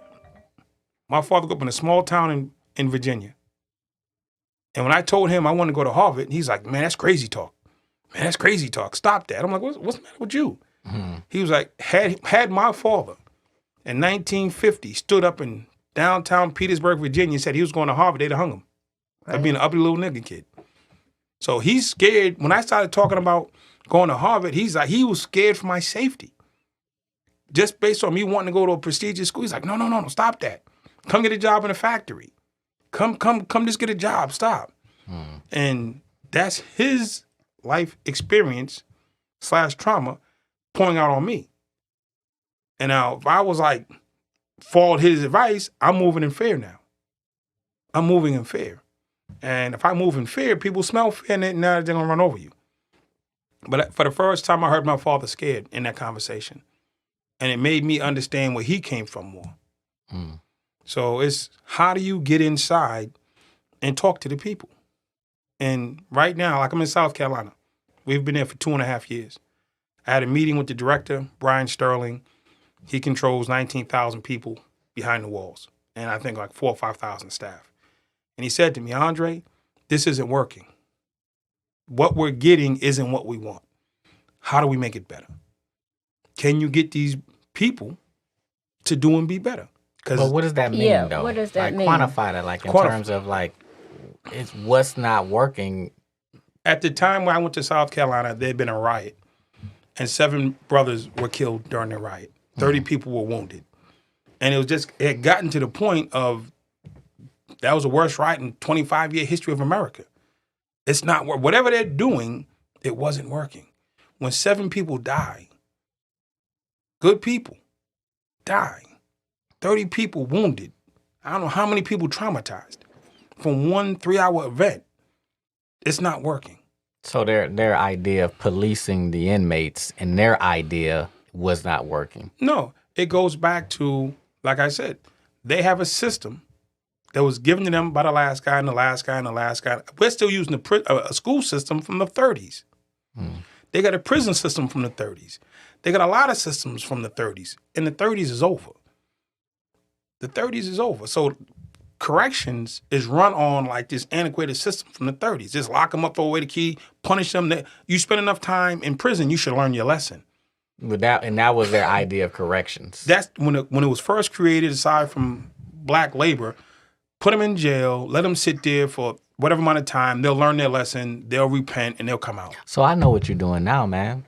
My father grew up in a small town in Virginia. And when I told him I wanted to go to Harvard, he's like, man, that's crazy talk. Man, that's crazy talk. Stop that. I'm like, what's the matter with you? Mm-hmm. He was like, had my father in 1950 stood up in downtown Petersburg, Virginia, and said he was going to Harvard, they'd have hung him. Right. I'd be an uppity little nigga kid. So he's scared. When I started talking about going to Harvard, he was scared for my safety. Just based on me wanting to go to a prestigious school, he's like, no, stop that. Come get a job in a factory. Come just get a job. Stop. And that's his life experience / trauma pouring out on me. And now if I was like, followed his advice, I'm moving in fear now. I'm moving in fear. And if I move in fear, people smell fear and now they're going to run over you. But for the first time, I heard my father scared in that conversation. And it made me understand where he came from more. So it's how do you get inside and talk to the people? And right now, like I'm in South Carolina. We've been there for 2.5 years. I had a meeting with the director, Brian Sterling. He controls 19,000 people behind the walls. And I think like 4,000 or 5,000 staff. And he said to me, Andre, this isn't working. What we're getting isn't what we want. How do we make it better? Can you get these people to do and be better? But what does that mean, though? What does that mean? Quantify that, like in terms of like, it's what's not working. At the time when I went to South Carolina, there had been a riot, and 7 brothers were killed during the riot. 30 people were wounded, and it had gotten to the point of that was the worst riot in 25-year history of America. It's not whatever they're doing, it wasn't working. When 7 people die, good people die, 30 people wounded. I don't know how many people traumatized from one 3-hour event. It's not working. So their idea of policing the inmates and their idea was not working. No, it goes back to, like I said, they have a system that was given to them by the last guy and the last guy and the last guy. We're still using a school system from the 30s. They got a prison system from the 30s. They got a lot of systems from the 30s. And the 30s is over. The 30s is over. So corrections is run on like this antiquated system from the 30s. Just lock them up, throw away the key, punish them. You spend enough time in prison, you should learn your lesson. That was their idea of corrections. That's when it was first created, aside from black labor, put them in jail, let them sit there for whatever amount of time. They'll learn their lesson, they'll repent, and they'll come out. So I know what you're doing now, man.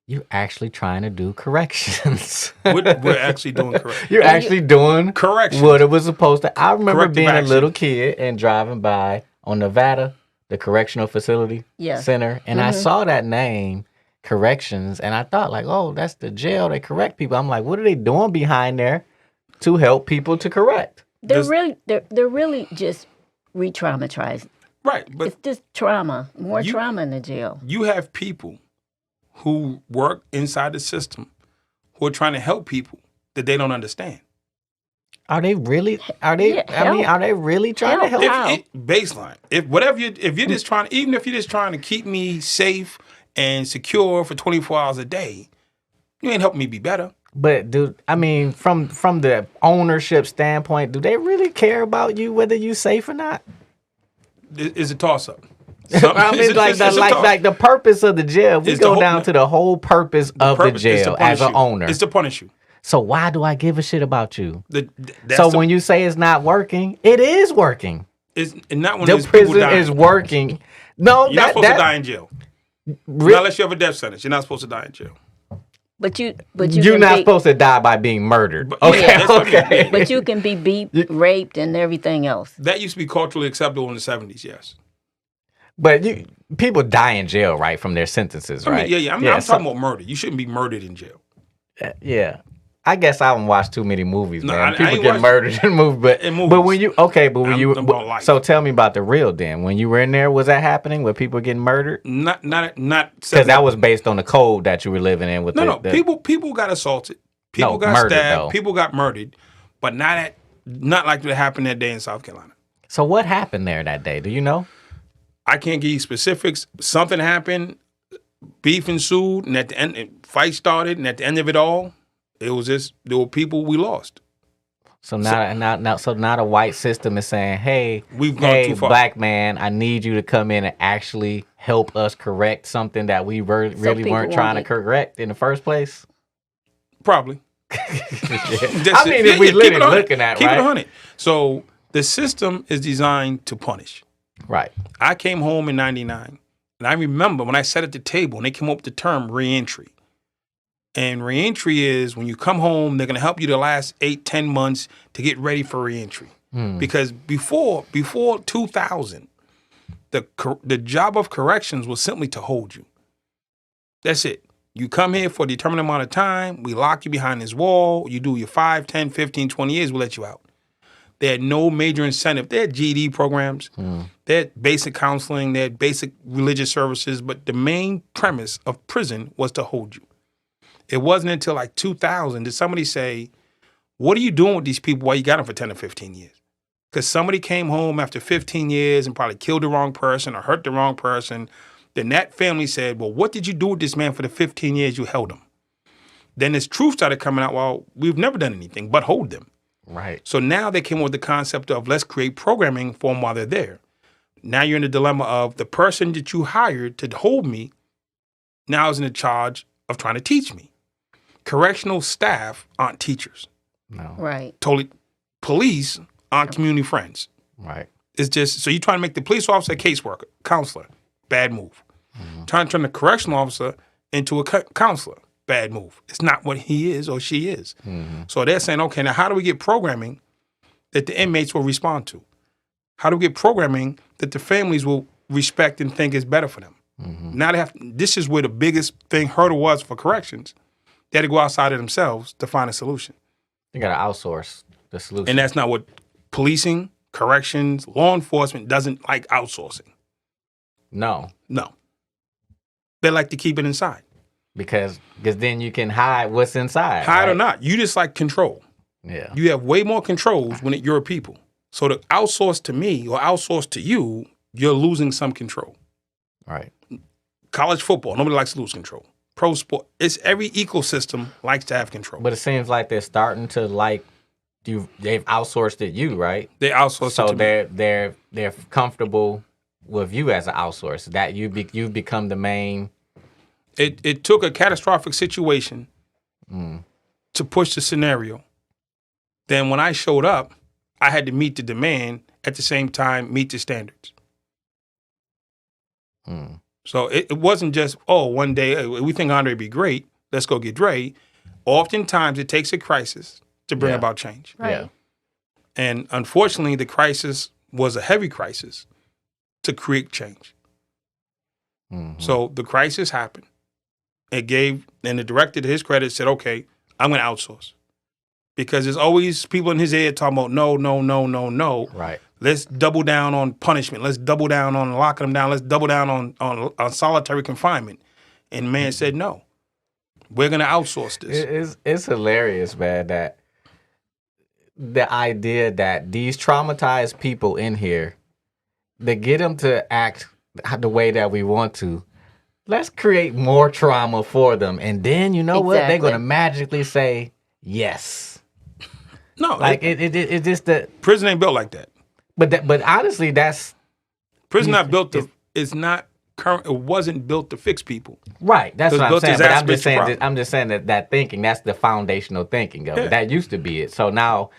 You're actually trying to do corrections. We're actually doing corrections. You're actually doing corrections. What it was supposed to. I remember Corrective being action. a little kid and driving by on Nevada, the correctional facility center, and I saw that name, corrections, and I thought like, oh, that's the jail. They correct people. I'm like, what are they doing behind there to help people to correct? They're really just re-traumatized. Right, but It's just trauma, more trauma in the jail. you have people who work inside the system who are trying to help people that they don't understand. Are they really? Are they? Yeah, I mean, are they really trying to help? How? Baseline. If you're just trying, even if you're just trying to keep me safe and secure for 24 hours a day, you ain't helping me be better. But dude, I mean, from the ownership standpoint, do they really care about you whether you safe or not? It's a toss up. I mean, like the purpose of the jail. We go down to the whole purpose of the jail as an owner. It's to punish you. So why do I give a shit about you? So when you say it's not working, it is working. It's not when The there's people prison dying. is working. No, You're not supposed to die in jail. Not unless you have a death sentence. You're not supposed to die in jail. But you're not supposed to die by being murdered. But- Okay, yeah, that's what I mean. But you can be beat, raped, and everything else. That used to be culturally acceptable in the 70s, yes. But people die in jail, right, from their sentences, right? I mean, I'm talking about murder. You shouldn't be murdered in jail. Yeah. I guess I haven't watched too many movies, No, man. I People ain't get watched- murdered in movies, in movies. but when you about life. so tell me about the real then. When you were in there, was that happening? Were people getting murdered? Not Because that was based on the code that you were living in with people got assaulted. People got murdered, stabbed. though. People got murdered, but not like what happened that day in South Carolina. So what happened there that day? Do you know? I can't give you specifics. Something happened, beef ensued, and at the end, fight started, and at the end of it all, it was just there were people we lost. So now a white system is saying, hey, We've gone too far. black man, I need you to come in and actually help us correct something that we really people weren't trying to won't correct in the first place. Probably. I mean, if we literally looking at keep it right. 100. So the system is designed to punish. Right. I came home in 99, and I remember when I sat at the table and they came up with the term reentry. And reentry is when you come home, they're going to help you the last 8-10 months to get ready for reentry. Because before 2000, the job of corrections was simply to hold you. That's it. You come here for a determined amount of time. We lock you behind this wall. You do your 5, 10, 15, 20 years. We'll let you out. They had no major incentive. They had GED programs. They had basic counseling. They had basic religious services. But the main premise of prison was to hold you. It wasn't until like 2000 did somebody say, what are you doing with these people while you got them for 10 or 15 years? Because somebody came home after 15 years and probably killed the wrong person or hurt the wrong person. Then that family said, well, what did you do with this man for the 15 years you held him? Then this truth started coming out, well, we've never done anything but hold them. Right. So now they came up with the concept of let's create programming for them while they're there. Now you're in the dilemma of the person that you hired to hold me now is in the charge of trying to teach me. Correctional staff aren't teachers. No. Right. Totally. Police aren't community friends. Right. It's just, so you're trying to make the police officer a caseworker, counselor, bad move. Trying to turn the correctional officer into a counselor, bad move. It's not what he is or she is. So they're saying, okay, now how do we get programming that the inmates will respond to? How do we get programming that the families will respect and think is better for them? Now they have, this is where the biggest hurdle was for corrections. They had to go outside of themselves to find a solution. You got to outsource the solution. And that's not what policing, corrections, law enforcement doesn't like outsourcing. No. No. They like to keep it inside. Because then you can hide what's inside. Hide right? or not, you just like control. Yeah. You have way more controls when you're people. So to outsource to me or outsource to you, you're losing some control. Right. College football, nobody likes to lose control. Pro sport, it's every ecosystem likes to have control. But it seems like they're starting to like they've outsourced it you, right? They outsource So it to me. they're comfortable with you as an outsource. That you've become the main. It took a catastrophic situation to push the scenario. Then when I showed up, I had to meet the demand at the same time meet the standards. So it wasn't just, one day hey, we think Andre would be great, let's go get Dre. Oftentimes it takes a crisis to bring about change. Right. Yeah. And unfortunately, the crisis was a heavy crisis to create change. So the crisis happened. It gave, and the director, to his credit, said, okay, I'm going to outsource. Because there's always people in his head talking about no. Right. Let's double down on punishment. Let's double down on locking them down. Let's double down on solitary confinement. And man said, no, we're going to outsource this. It's hilarious, man, that the idea that these traumatized people in here, they get them to act the way that we want to. Let's create more trauma for them. And then, you know what? They're going to magically say, yes. No. Like, it just that. Prison ain't built like that. But honestly, that's. Prison not built to, it's not current, it wasn't built to fix people. Right. That's what I'm built saying. to But I'm just exacerbate the saying, problem. I'm just saying that thinking, that's the foundational thinking of Yeah. it. That used to be it. So now,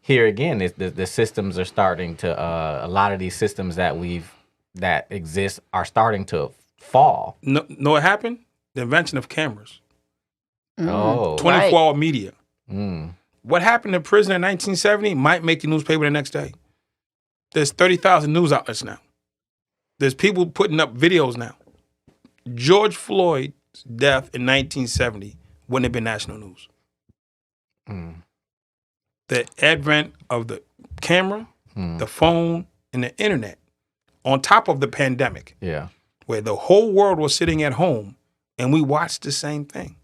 here again, is the systems are starting to, a lot of these systems that exist are starting to fall. No, know what happened? The invention of cameras. Oh. 24-hour media. Mm. What happened in prison in 1970 might make the newspaper the next day. There's 30,000 news outlets now. There's people putting up videos now. George Floyd's death in 1970 wouldn't have been national news. The advent of the camera, the phone, and the internet, on top of the pandemic, Yeah. where the whole world was sitting at home and we watched the same thing.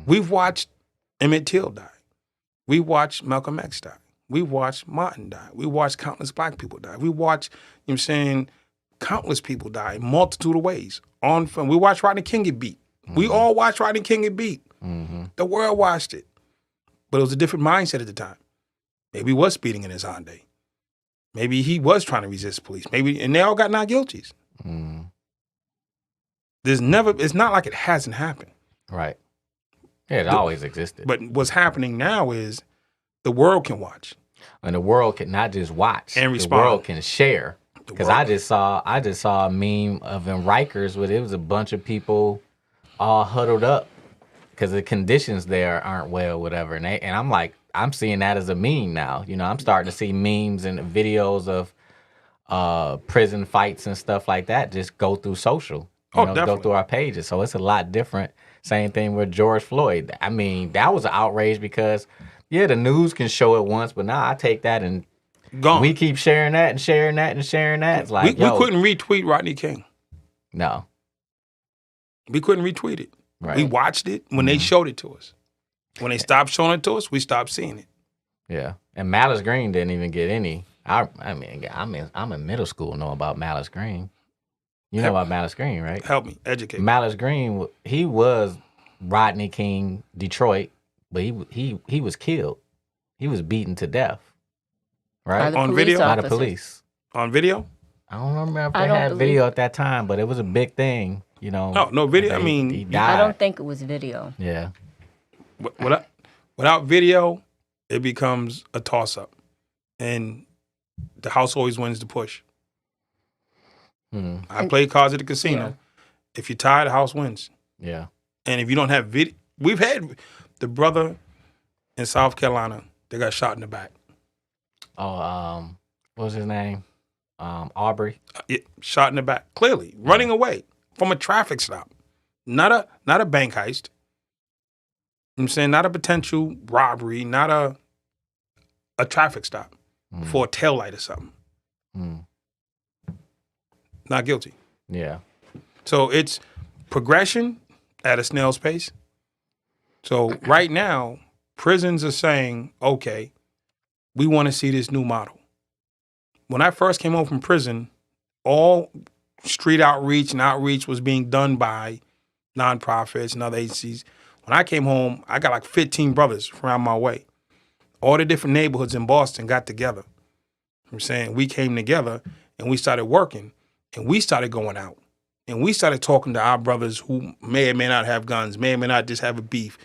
We've watched Emmett Till die. We watched Malcolm X die. We watched Martin die. We watched countless black people die. We watched, you know what I'm saying, countless people die in multitude of ways. On film. We watched Rodney King get beat. We all watched Rodney King get beat. The world watched it. But it was a different mindset at the time. Maybe he was speeding in his Hyundai. Maybe he was trying to resist police. Maybe, and they all got not guilties. There's never, it's not like it hasn't happened. Right. Yeah, it always existed. But what's happening now is the world can watch. And the world can not just watch, And the respond. world can share. Because I just saw a meme of in Rikers where it was a bunch of people all huddled up because the conditions there aren't well, whatever. And I'm like, I'm seeing that as a meme now. You know, I'm starting to see memes and videos of prison fights and stuff like that just go through social. You know, go definitely. through our pages. So it's a lot different. Same thing with George Floyd. I mean, that was an outrage because, yeah, the news can show it once, but now I take that and Gone. we keep sharing that and sharing that and sharing that. It's like, we couldn't retweet Rodney King. No. We couldn't retweet it. Right. We watched it when they showed it to us. When they stopped showing it to us, we stopped seeing it. Yeah. And Malice Green didn't even get any. I'm in middle school, know about Malice Green. You know about Malice Green, right? Help me, educate. Malice Green, he was Rodney King, Detroit, but he was killed. He was beaten to death. Right? the On police video? By the officers. police. On video? I don't remember if I they don't had believe- video at that time, but it was a big thing, you know. No video. I He mean, died. I don't think it was video. Yeah. without video, it becomes a toss-up. And the house always wins the push. I play cards at the casino. Yeah. If you're tired, the house wins. Yeah. And if you don't have video, we've had the brother in South Carolina that got shot in the back. Oh, what was his name? Aubrey. Shot in the back, clearly running away from a traffic stop, not a bank heist. I'm saying not a potential robbery, not a traffic stop for a taillight or something. Not guilty. Yeah. So it's progression at a snail's pace. So right now, prisons are saying, okay, we want to see this new model. When I first came home from prison, all street outreach and outreach was being done by nonprofits and other agencies. When I came home, I got like 15 brothers around my way. All the different neighborhoods in Boston got together. I'm saying we came together and we started working and we started going out and we started talking to our brothers who may or may not have guns, may or may not just have a beef.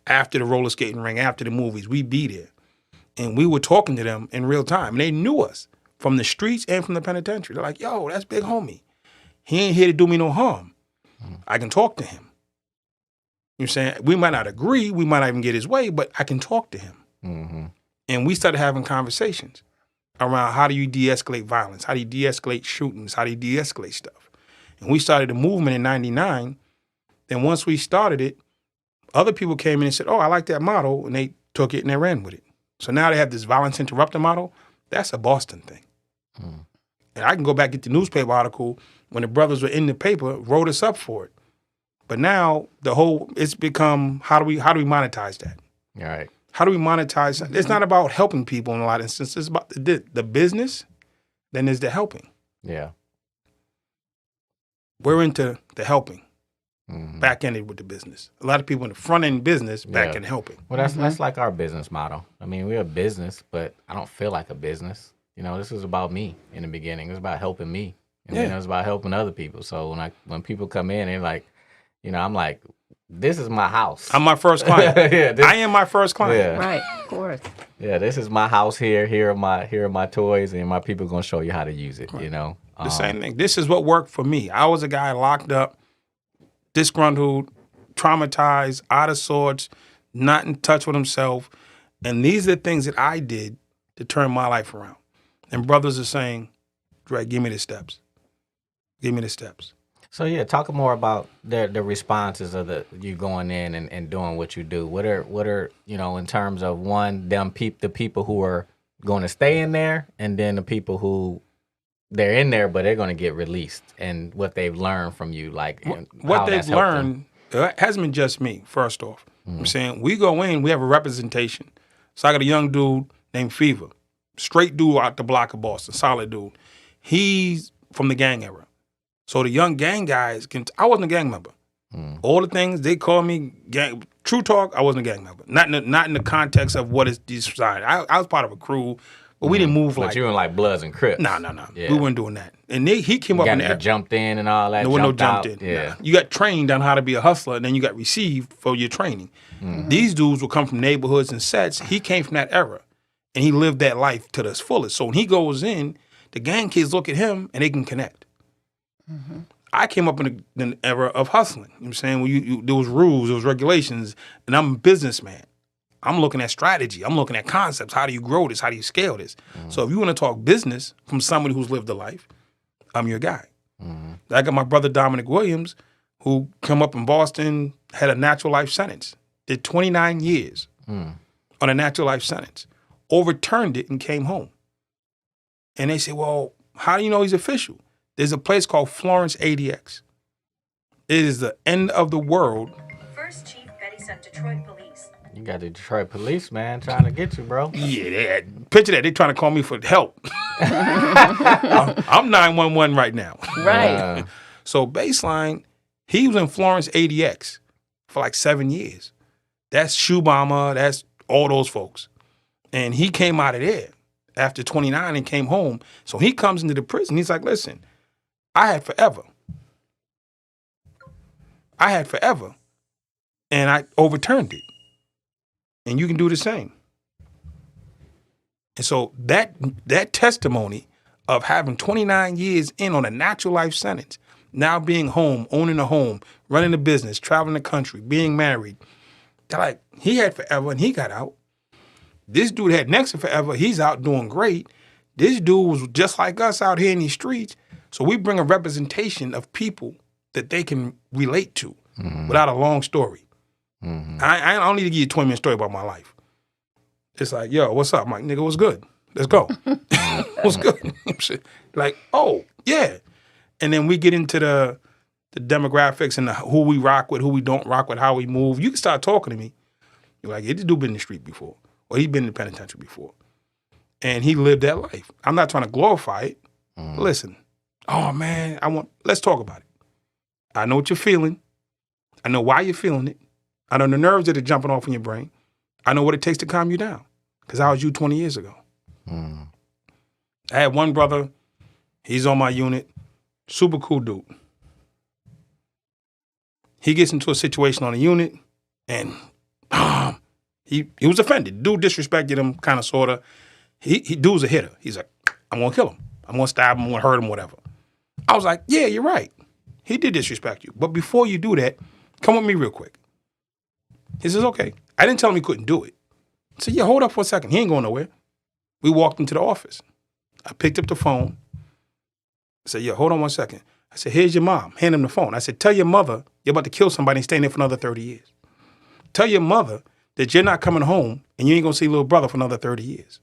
After the roller skating ring, after the movies, we be there. And we were talking to them in real time. And they knew us from the streets and from the penitentiary. They're like, yo, that's big homie. He ain't here to do me no harm. I can talk to him. You know what I'm saying? We might not agree. We might not even get his way, but I can talk to him. And we started having conversations around how do you de-escalate violence? How do you de-escalate shootings? How do you de-escalate stuff? And we started a movement in 99. Then once we started it, other people came in and said, oh, I like that model. And they took it and they ran with it. So now they have this violence interrupter model. That's a Boston thing. And I can go back and get the newspaper article when the brothers were in the paper, wrote us up for it. But now it's become, how do we monetize that? All right. How do we monetize that? It's not about helping people in a lot of instances. It's about the business, then there's the helping. Yeah. We're into the helping, back-ended with the business. A lot of people in the front-end business, back-end helping. Well, that's like our business model. I mean, we're a business, but I don't feel like a business. You know, this is about me in the beginning. It was about helping me. And then it was about helping other people. So when people come in, they're like, you know, I'm like, this is my house. I'm my first client. Yeah, I am my first client. Yeah. Right, of course. Yeah, this is my house here. Here are my toys, and my people gonna show you how to use it. You know, The same thing. This is what worked for me. I was a guy locked up, disgruntled, traumatized, out of sorts, not in touch with himself. And these are the things that I did to turn my life around. And brothers are saying, Dre, give me the steps. Give me the steps. So yeah, talk more about the responses of you going in and doing what you do. What are you know, in terms of one, the people who are going to stay in there, and then the people who they're in there but they're going to get released, and what they've learned from you, like What how they've that's helped them. learned, it hasn't been just me, first off. I'm saying we go in, we have a representation. So I got a young dude named Fever, straight dude out the block of Boston, solid dude. He's from the gang era. So the young gang guys I wasn't a gang member. All the things they call me gang, true talk, I wasn't a gang member. Not in the context of what is decided. I was part of a crew, but we didn't move But like. you in like Bloods and Crips. No. Yeah. We weren't doing that. And he came up in Got there. jumped in and all that. There was no jumped jumped out. in. Yeah. Nah. You got trained on how to be a hustler, and then you got received for your training. These dudes will come from neighborhoods and sets. He came from that era. And he lived that life to the fullest. So when he goes in, the gang kids look at him and they can connect. I came up in an era of hustling. You know what I'm saying? When there was rules, there was regulations, and I'm a businessman. I'm looking at strategy. I'm looking at concepts. How do you grow this? How do you scale this? So if you want to talk business from somebody who's lived a life, I'm your guy. I got my brother Dominic Williams, who come up in Boston, had a natural life sentence, did 29 years on a natural life sentence, overturned it and came home. And they say, well, how do you know he's official? There's a place called Florence ADX. It is the end of the world. First Chief Betty sent Detroit police. You got the Detroit police, man, trying to get you, bro. Yeah, picture that. They're trying to call me for help. I'm 911 right now. Right. So baseline, he was in Florence ADX for like 7 years. That's Shoe Bomber. That's all those folks. And he came out of there after 29 and came home. So he comes into the prison. He's like, listen, I had forever. And I overturned it. And you can do the same. And so that testimony of having 29 years in on a natural life sentence, now being home, owning a home, running a business, traveling the country, being married, they're like, he had forever and he got out. This dude had next to forever. He's out doing great. This dude was just like us out here in these streets. So we bring a representation of people that they can relate to without a long story. I don't need to give you a 20-minute story about my life. It's like, yo, what's up? I'm like, nigga, what's good? Let's go. What's good? Like, oh, yeah. And then we get into the demographics and who we rock with, who we don't rock with, how we move. You can start talking to me. You're like, yeah, this dude been in the street before. Or he been in the penitentiary before. And he lived that life. I'm not trying to glorify it. Listen, oh, man, let's talk about it. I know what you're feeling. I know why you're feeling it. I know the nerves that are jumping off in your brain. I know what it takes to calm you down. Because I was you 20 years ago. I had one brother. He's on my unit. Super cool dude. He gets into a situation on the unit, and he was offended. Dude disrespected him, kind of, sort of. He dude's a hitter. He's like, I'm going to kill him. I'm going to stab him. I'm going to hurt him, whatever. I was like, yeah, you're right. He did disrespect you. But before you do that, come with me real quick. He says, okay. I didn't tell him he couldn't do it. I said, yeah, hold up for a second. He ain't going nowhere. We walked into the office. I picked up the phone. I said, yeah, hold on one second. I said, here's your mom. Hand him the phone. I said, tell your mother you're about to kill somebody and stay in there for another 30 years. Tell your mother that you're not coming home and you ain't going to see little brother for another 30 years.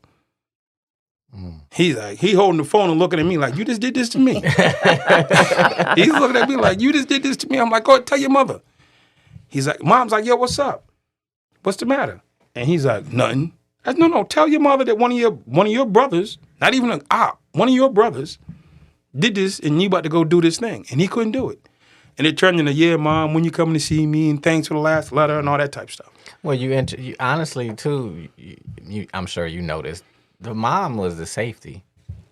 He's like, he holding the phone and looking at me like, you just did this to me. He's looking at me like, you just did this to me. I'm like, go ahead, tell your mother. He's like, mom's like, yo, what's up? What's the matter? And he's like, nothing. I said, no, tell your mother that one of your brothers, not even an op, one of your brothers did this and you about to go do this thing. And he couldn't do it. And it turned into, yeah, mom, when you coming to see me and thanks for the last letter and all that type of stuff. Well, you honestly, too, I'm sure you noticed, the mom was the safety.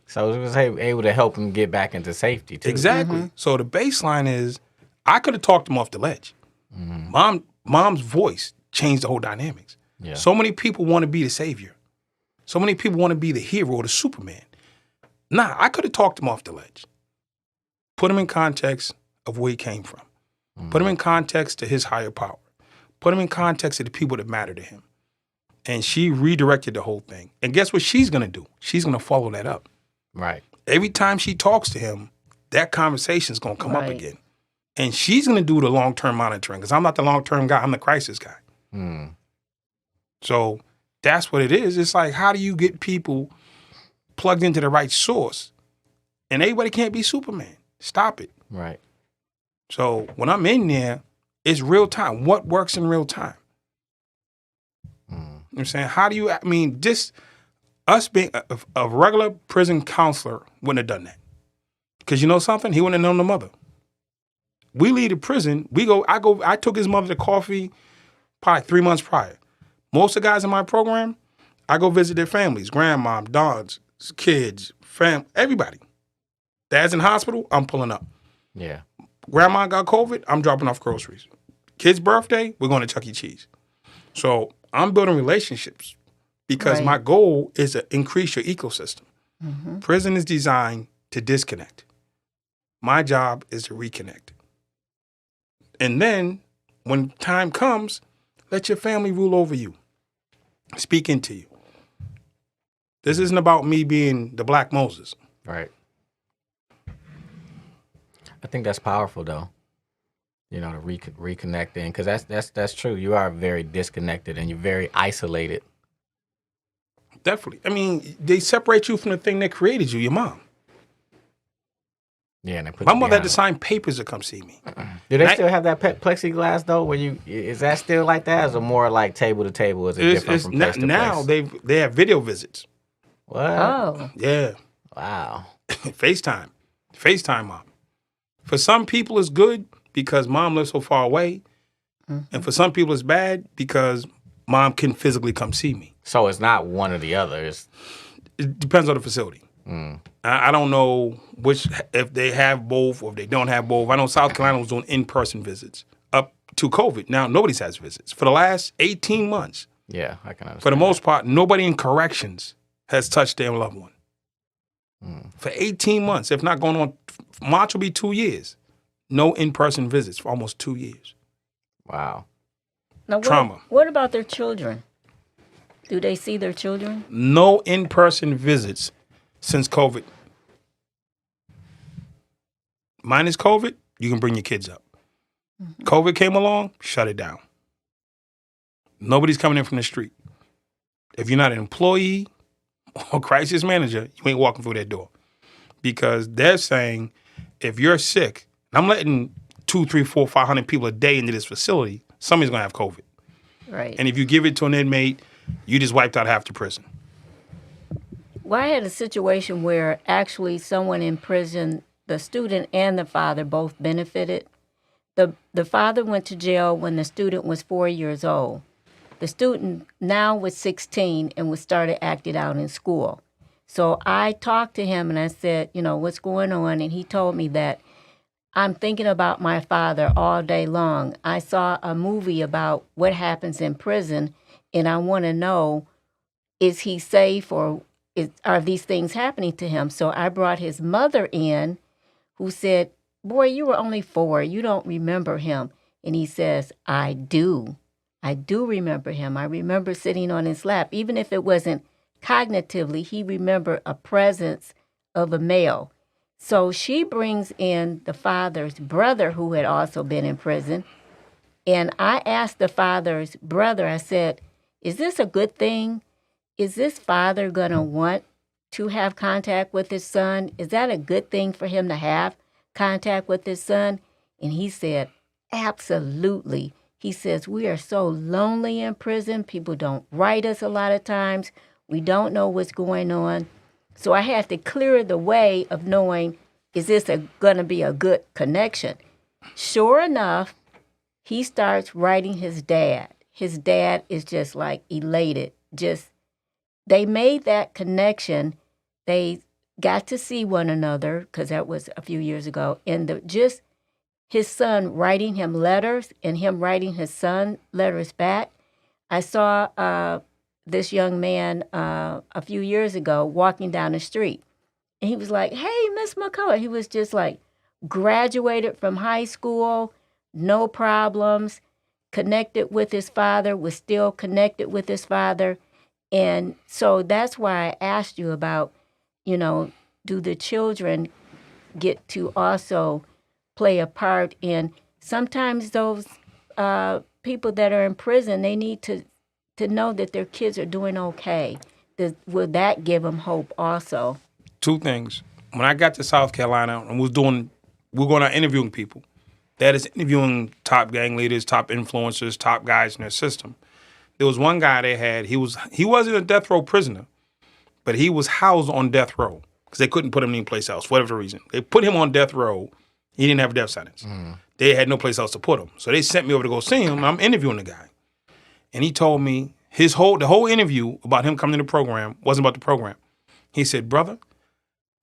So it was able to help him get back into safety, too. Exactly. So the baseline is, I could have talked him off the ledge. Mom's voice changed the whole dynamics. Yeah. So many people want to be the savior. So many people want to be the hero or the Superman. Nah, I could have talked him off the ledge. Put him in context of where he came from. Put him in context to his higher power. Put him in context to the people that matter to him. And she redirected the whole thing. And guess what she's going to do? She's going to follow that up. Right. Every time she talks to him, that conversation's going to come up again. And she's going to do the long-term monitoring because I'm not the long-term guy. I'm the crisis guy. So that's what it is. It's like, how do you get people plugged into the right source? And everybody can't be Superman. Stop it. Right. So when I'm in there, it's real time. What works in real time? You know what I'm saying? How do you, just us being a regular prison counselor wouldn't have done that. Because you know something? He wouldn't have known the mother. We leave the prison, I took his mother to coffee probably 3 months prior. Most of the guys in my program, I go visit their families, grandmom, dads, kids, everybody. Dad's in hospital, I'm pulling up. Yeah. Grandma got COVID, I'm dropping off groceries. Kid's birthday, we're going to Chuck E. Cheese. So I'm building relationships because Right. my goal is to increase your ecosystem. Prison is designed to disconnect. My job is to reconnect. And then when time comes, let your family rule over you. Speak into you. This isn't about me being the Black Moses. Right. I think that's powerful, though. You know, to reconnecting, because that's true. You are very disconnected and you're very isolated. Definitely. I mean, they separate you from the thing that created you, your mom. Yeah, and they put My you mother had to behind sign papers to come see me. Do they I- still have that plexiglass though? Where is that still like that? Is it more like table to table? Is it different from place to now place? they have video visits. What? Oh, Yeah. Wow. FaceTime mom. For some people it's good because mom lives so far away. And for some people it's bad because mom can physically come see me. So it's not one or the other. It depends on the facility. I don't know if they have both or if they don't have both. I know South Carolina was doing in-person visits up to COVID. Now nobody has visits. For the last 18 months, Yeah, I can understand. for the most part, nobody in corrections has touched their loved one. For 18 months, if not going on, March will be 2 years. No in-person visits for almost 2 years. Wow. now Trauma. What about their children? Do they see their children? No in-person visits since COVID. Minus COVID, you can bring your kids up. COVID came along, shut it down. Nobody's coming in from the street. If you're not an employee or crisis manager, you ain't walking through that door. Because they're saying, if you're sick, I'm letting 200, 300, 400, 500 people a day into this facility, somebody's gonna have COVID. Right. And if you give it to an inmate, you just wiped out half the prison. Well, I had a situation where actually someone in prison, the student and the father both benefited. The father went to jail when the student was 4 years old. The student now was 16 and was started acting out in school. So I talked to him and I said, you know, what's going on? And he told me that I'm thinking about my father all day long. I saw a movie about what happens in prison and I want to know, is he safe or are these things happening to him? So I brought his mother in who said, boy, you were only 4. You don't remember him. And he says, I do. I do remember him. I remember sitting on his lap. Even if it wasn't cognitively, he remembered a presence of a male. So she brings in the father's brother who had also been in prison. And I asked the father's brother, I said, is this a good thing? Is this father going to want to have contact with his son? Is that a good thing for him to have contact with his son? And he said, absolutely. He says, we are so lonely in prison. People don't write us a lot of times. We don't know what's going on. So I had to clear the way of knowing, is this going to be a good connection? Sure enough, he starts writing his dad. His dad is just like elated. They made that connection. They got to see one another because that was a few years ago. And his son writing him letters and him writing his son letters back. I saw this young man a few years ago walking down the street. And he was like, hey, Miss McCullar. He was just like graduated from high school, no problems, connected with his father, was still connected with his father. And so that's why I asked you about, you know, do the children get to also play a part in sometimes those people that are in prison, they need to know that their kids are doing okay. Will that give them hope also? 2 things. When I got to South Carolina and we're going out interviewing people, that is interviewing top gang leaders, top influencers, top guys in their system. There was one guy they had, he wasn't a death row prisoner, but he was housed on death row because they couldn't put him anyplace else, for whatever reason. They put him on death row. He didn't have a death sentence. They had no place else to put him. So they sent me over to go see him. I'm interviewing the guy. And he told me the whole interview about him coming to the program wasn't about the program. He said, brother,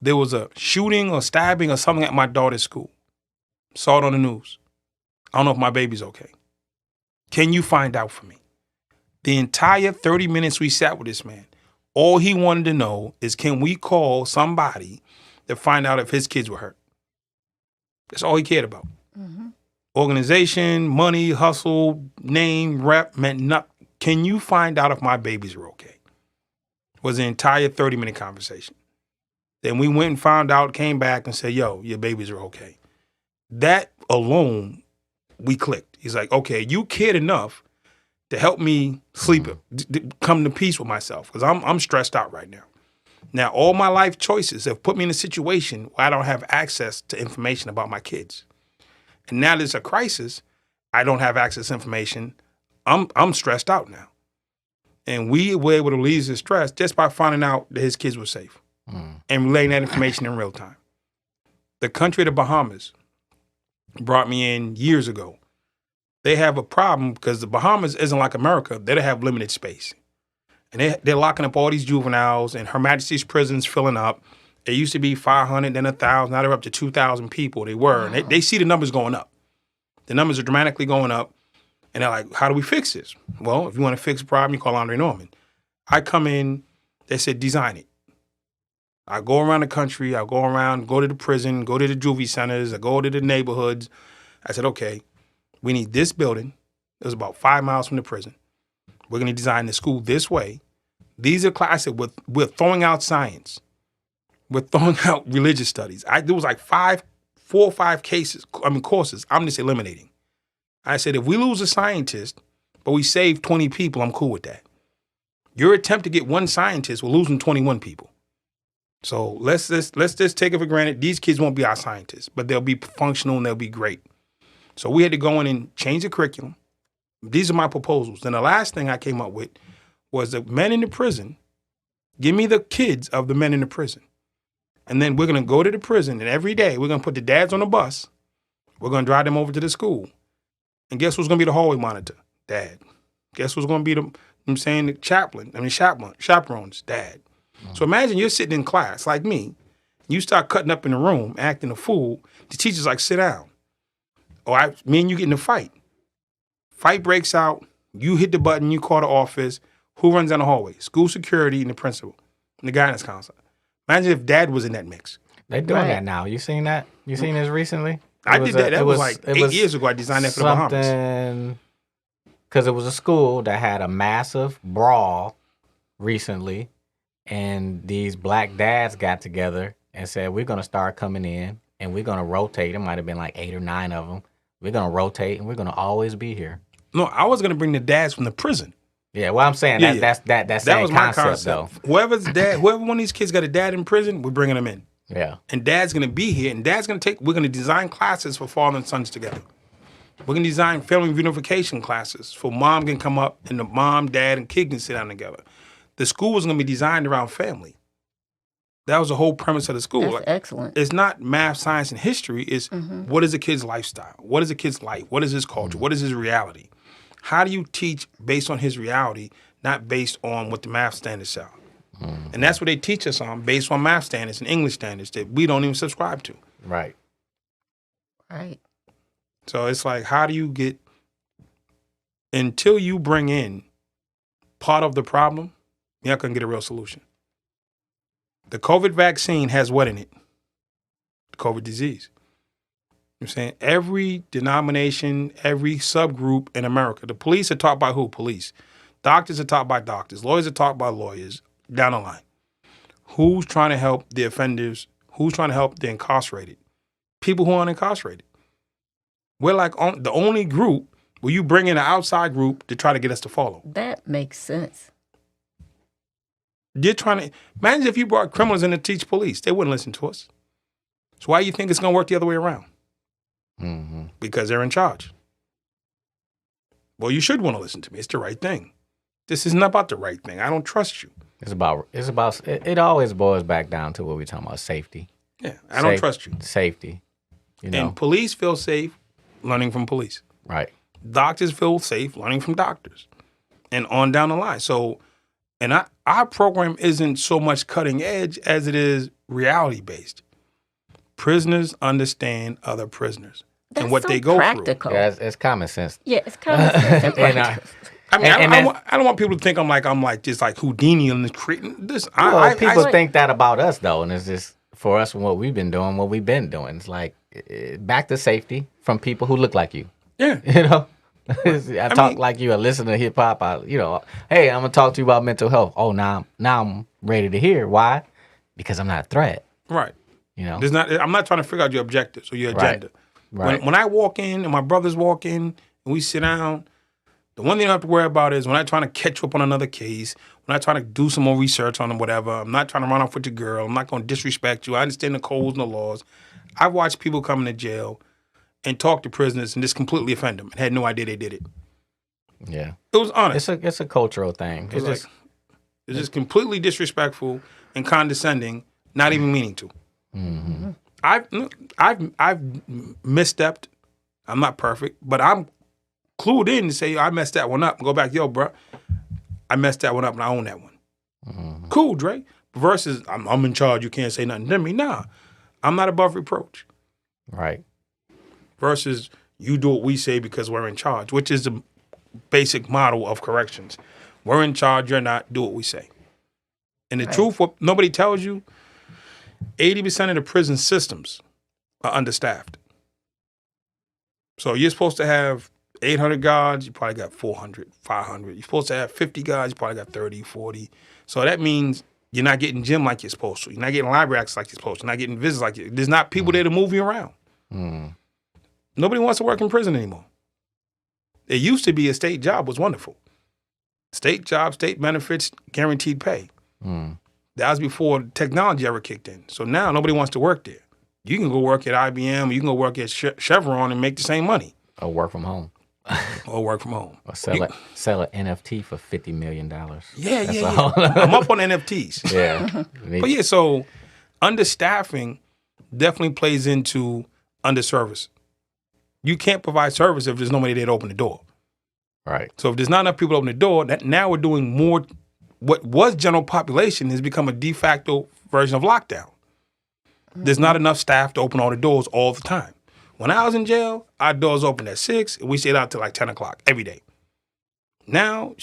there was a shooting or stabbing or something at my daughter's school. Saw it on the news. I don't know if my baby's okay. Can you find out for me? The entire 30 minutes we sat with this man, all he wanted to know is, can we call somebody to find out if his kids were hurt? That's all he cared about. Organization, money, hustle, name, rep, meant nothing. Can you find out if my babies are okay? Was the entire 30-minute conversation. Then we went and found out, came back and said, yo, your babies are okay. That alone, we clicked. He's like, okay, you cared enough to help me sleep, come to peace with myself, because I'm stressed out right now. Now, all my life choices have put me in a situation where I don't have access to information about my kids. And now there's a crisis. I don't have access to information. I'm stressed out now. And we were able to relieve his stress just by finding out that his kids were safe and relaying that information in real time. The country of the Bahamas brought me in years ago. They have a problem because the Bahamas isn't like America. They don't have limited space. And they're locking up all these juveniles, and Her Majesty's prison's filling up. It used to be 500, then 1,000. Now they're up to 2,000 people. They were. Wow. And they see the numbers going up. The numbers are dramatically going up. And they're like, how do we fix this? Well, if you want to fix a problem, you call Andre Norman. I come in, they said, design it. I go around the country. I go around, go to the prison, go to the juvie centers. I go to the neighborhoods. I said, okay, we need this building. It was about 5 miles from the prison. We're going to design the school this way. These are classes. We're throwing out science. We're throwing out religious studies. There was like 4 or 5 courses I'm just eliminating. I said, if we lose a scientist, but we save 20 people, I'm cool with that. Your attempt to get one scientist, we're losing 21 people. So let's just take it for granted. These kids won't be our scientists, but they'll be functional and they'll be great. So we had to go in and change the curriculum. These are my proposals. Then the last thing I came up with was the men in the prison, give me the kids of the men in the prison. And then we're going to go to the prison, and every day we're going to put the dads on the bus. We're going to drive them over to the school. And guess who's going to be the hallway monitor? Dad. Guess who's going to be the chaperones? Dad. So imagine you're sitting in class like me. You start cutting up in the room, acting a fool. The teacher's like, sit down. Or me and you get in a fight. Fight breaks out. You hit the button. You call the office. Who runs down the hallway? School security and the principal and the guidance counselor. Imagine if Dad was in that mix. They're doing that now. You seen that? You seen this recently? I did that. That was like 8 years ago. I designed that for the Bahamas. Because it was a school that had a massive brawl recently, and these black dads got together and said, we're going to start coming in, and we're going to rotate. It might have been like 8 or 9 of them. We're going to rotate, and we're going to always be here. No, I was going to bring the dads from the prison. Yeah, well, I'm saying that was my concept, though. Whoever one of these kids got a dad in prison, we're bringing them in. Yeah. And Dad's going to be here, and we're going to design classes for father and sons together. We're going to design family reunification classes for mom can come up, and the mom, dad, and kid can sit down together. The school was going to be designed around family. That was the whole premise of the school. That's excellent. It's not math, science, and history. It's what is a kid's lifestyle? What is a kid's life? What is his culture? What is his reality? How do you teach based on his reality, not based on what the math standards are? And that's what they teach us on, based on math standards and English standards that we don't even subscribe to. Right. Right. So it's like, how do you get, until you bring in part of the problem, you're not going to get a real solution. The COVID vaccine has what in it? The COVID disease. You know what I'm saying? Every denomination, every subgroup in America, the police are taught by who? Police. Doctors are taught by doctors. Lawyers are taught by lawyers. Down the line. Who's trying to help the offenders? Who's trying to help the incarcerated? People who aren't incarcerated. We're like the only group where you bring in an outside group to try to get us to follow. That makes sense. You're trying to, imagine if you brought criminals in to teach police. They wouldn't listen to us. So why do you think it's going to work the other way around? Because they're in charge. Well, you should want to listen to me. It's the right thing. This isn't about the right thing. I don't trust you. It always boils back down to what we're talking about, safety. Yeah, I don't trust you. Safety. You know? And police feel safe learning from police. Right. Doctors feel safe learning from doctors. And on down the line. So, and our program isn't so much cutting edge as it is reality based. Prisoners understand other prisoners and what they go practical. through. Yeah, it's common sense. Yeah, it's common sense and practical. I mean, And I don't want people to think I'm like just like Houdini and creating this. People think that about us though, and it's just for us what we've been doing, what we've been doing. It's like back to safety from people who look like you. Yeah. You know, I talk like you. I listen to hip hop. Hey, I'm gonna talk to you about mental health. Oh, now I'm ready to hear why, because I'm not a threat. Right. You know, I'm not trying to figure out your objectives or your agenda. Right. When I walk in and my brothers walk in and we sit down, the one thing I don't have to worry about is when I'm trying to catch up on another case, when I'm trying to do some more research on them, whatever. I'm not trying to run off with your girl. I'm not going to disrespect you. I understand the codes and the laws. I've watched people come into jail and talk to prisoners and just completely offend them and had no idea they did it. Yeah. It was honest. It's a cultural thing. It's just completely disrespectful and condescending, not even meaning to. Mm-hmm. I've misstepped. I'm not perfect, but I'm clued in to say I messed that one up and go back, yo, bro, I messed that one up and I own that one. Mm-hmm. Cool, Dre. Versus I'm in charge. You can't say nothing to me. Nah, I'm not above reproach. Right. Versus you do what we say because we're in charge, which is the basic model of corrections. We're in charge. You're not. Do what we say. And the truth, what nobody tells you, 80% of the prison systems are understaffed. So you're supposed to have 800 guards, you probably got 400, 500. You're supposed to have 50 guards, you probably got 30, 40. So that means you're not getting gym like you're supposed to. You're not getting library access like you're supposed to. You're not getting visits like you. There's not people there to move you around. Mm. Nobody wants to work in prison anymore. It used to be a state job was wonderful. State job, state benefits, guaranteed pay. Mm. That was before technology ever kicked in. So now nobody wants to work there. You can go work at IBM, you can go work at Chevron and make the same money. Or work from home. Or work from home. Or sell an NFT for $50 million. Yeah. I'm up on NFTs. Yeah. But yeah, so understaffing definitely plays into underservice. You can't provide service if there's nobody there to open the door. Right. So if there's not enough people to open the door, that now we're doing more. What was general population has become a de facto version of lockdown. There's not enough staff to open all the doors all the time. When I was in jail, our doors opened at 6 and we stayed out till like 10 o'clock every day. Now,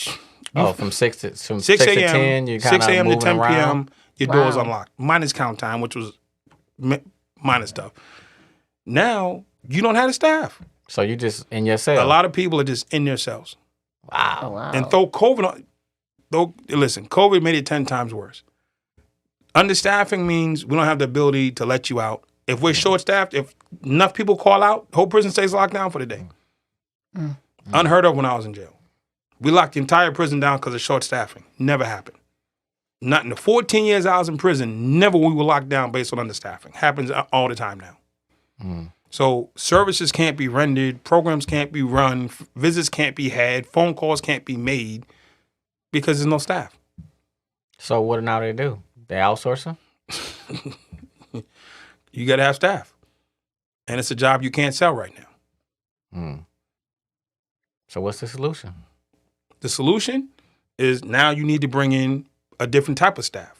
from 6 to 6 to a.m. 10, you 6 a.m. to 10 p.m., your door's Wow. unlocked. Minus count time, which was minus stuff. Now, you don't have the staff. So you just in your cell. A lot of people are just in their cells. Wow. Oh, wow. And listen, COVID made it 10 times worse. Understaffing means we don't have the ability to let you out. If we're short-staffed, if enough people call out, the whole prison stays locked down for the day. Unheard of when I was in jail. We locked the entire prison down because of short staffing. Never happened. Not in the 14 years I was in prison, never we were locked down based on understaffing. Happens all the time now. So services can't be rendered, programs can't be run, visits can't be had, phone calls can't be made because there's no staff. So what now they do? They outsource them? You got to have staff. And it's a job you can't sell right now. So what's the solution? The solution is now you need to bring in a different type of staff.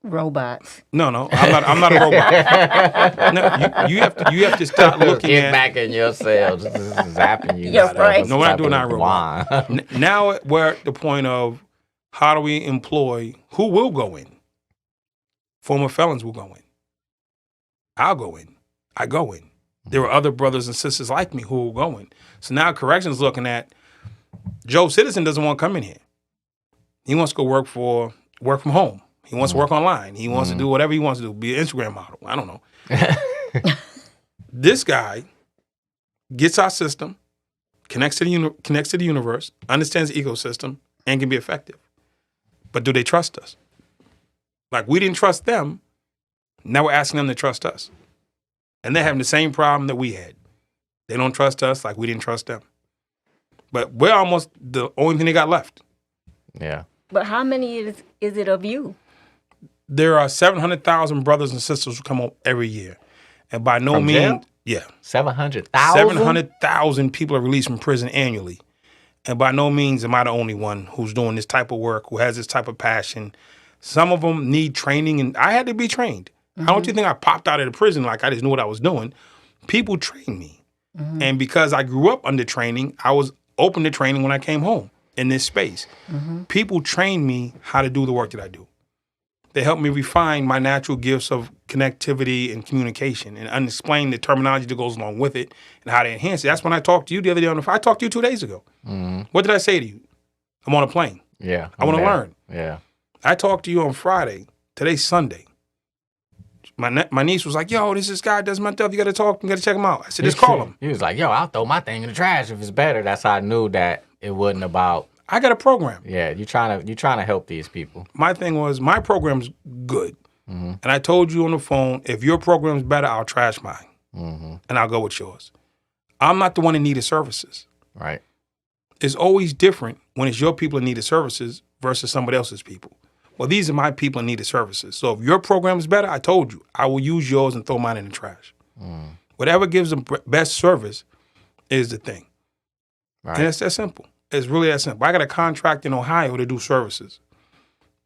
Robots. No, I'm not a robot. No, you have to start looking Get at. back in your cell. Just zapping you. Yeah, right. No, we're not doing that robot. Now we're at the point of how do we employ who will go in? Former felons will go in. I'll go in. I go in. There are other brothers and sisters like me who will go in. So now corrections looking at Joe Citizen doesn't want to come in here. He wants to go work from home. He wants to work online. He wants to do whatever he wants to do, be an Instagram model. I don't know. This guy gets our system, connects to the universe, understands the ecosystem, and can be effective. But do they trust us? Like we didn't trust them. Now we're asking them to trust us. And they're having the same problem that we had. They don't trust us like we didn't trust them. But we're almost the only thing they got left. Yeah. But how many is it of you? There are 700,000 brothers and sisters who come home every year. And by no From means, jail? yeah. 700,000? 700,000 people are released from prison annually. And by no means am I the only one who's doing this type of work, who has this type of passion. Some of them need training, and I had to be trained. I don't think I popped out of the prison like I just knew what I was doing. People trained me. And because I grew up under training, I was open to training when I came home. in this space. People train me how to do the work that I do. They help me refine my natural gifts of connectivity and communication and explain the terminology that goes along with it and how they enhance it. That's when I talked to you the other day on the phone. I talked to you 2 days ago. What did I say to you? I'm on a plane. Yeah. I want to learn. Yeah. I talked to you on Friday. Today's Sunday. My niece was like, yo, this guy does mental health. You got to talk. You got to check him out. I said, just call him. He was like, yo, I'll throw my thing in the trash if it's better. That's how I knew that it wasn't about. I got a program. Yeah, you trying to help these people. My thing was, my program's good. And I told you on the phone, if your program's better, I'll trash mine. And I'll go with yours. I'm not the one in need of services. Right. It's always different when it's your people in need of services versus somebody else's people. Well, these are my people in need of services. So if your program is better, I told you, I will use yours and throw mine in the trash. Whatever gives them best service is the thing. Right. And it's that simple. It's really that simple. I got a contract in Ohio to do services.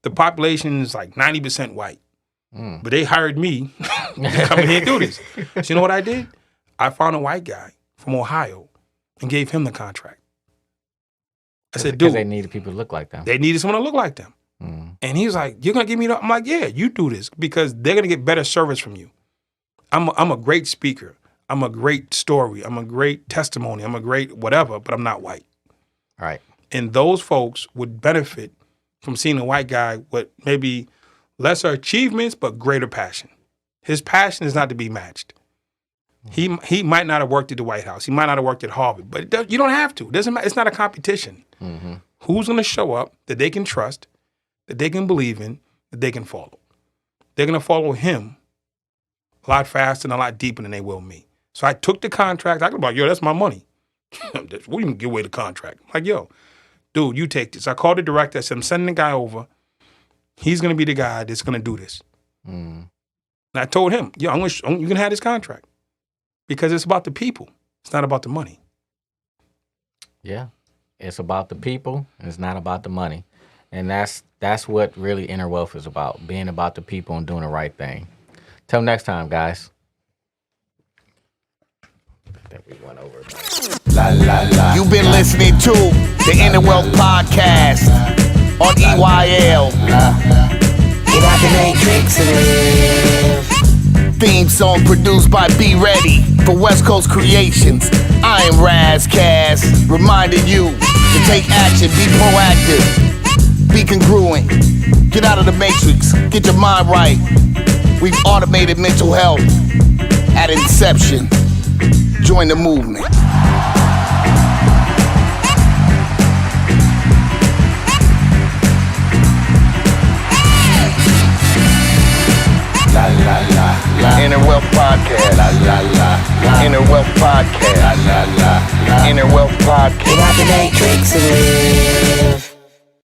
The population is like 90% white. But they hired me to come in here and do this. So you know what I did? I found a white guy from Ohio and gave him the contract. I said, dude. Because they needed people to look like them. They needed someone to look like them. And he was like, you're going to give me the... I'm like, yeah, you do this because they're going to get better service from you. I'm a great speaker. I'm a great story. I'm a great testimony. I'm a great whatever, but I'm not white. Right. And those folks would benefit from seeing a white guy with maybe lesser achievements, but greater passion. His passion is not to be matched. He might not have worked at the White House. He might not have worked at Harvard, but you don't have to. It doesn't matter. It's not a competition. Who's going to show up that they can trust, that they can believe in, that they can follow? They're going to follow him a lot faster and a lot deeper than they will me. So I took the contract. I was like, yo, that's my money. We can give away the contract. I'm like, yo, dude, you take this. I called the director. I said, I'm sending the guy over. He's going to be the guy that's going to do this. And I told him, yo, you can have this contract because it's about the people. It's not about the money. Yeah. It's about the people. It's not about the money. And that's what really inner wealth is about, being about the people and doing the right thing. Till next time, guys. I think we went over. La la la. You've been listening to the Inner Wealth Podcast on EYL. Get out the matrix and live. Theme song produced by Be Ready for West Coast Creations. I am Raz Cass, reminding you to take action, be proactive, be congruent, get out of the matrix, get your mind right. We've automated mental health at inception. Join the movement. La la la. Inner Wealth Podcast. La la la. Inner Wealth Podcast. La la la. Inner Wealth Podcast. Get out the matrix and live.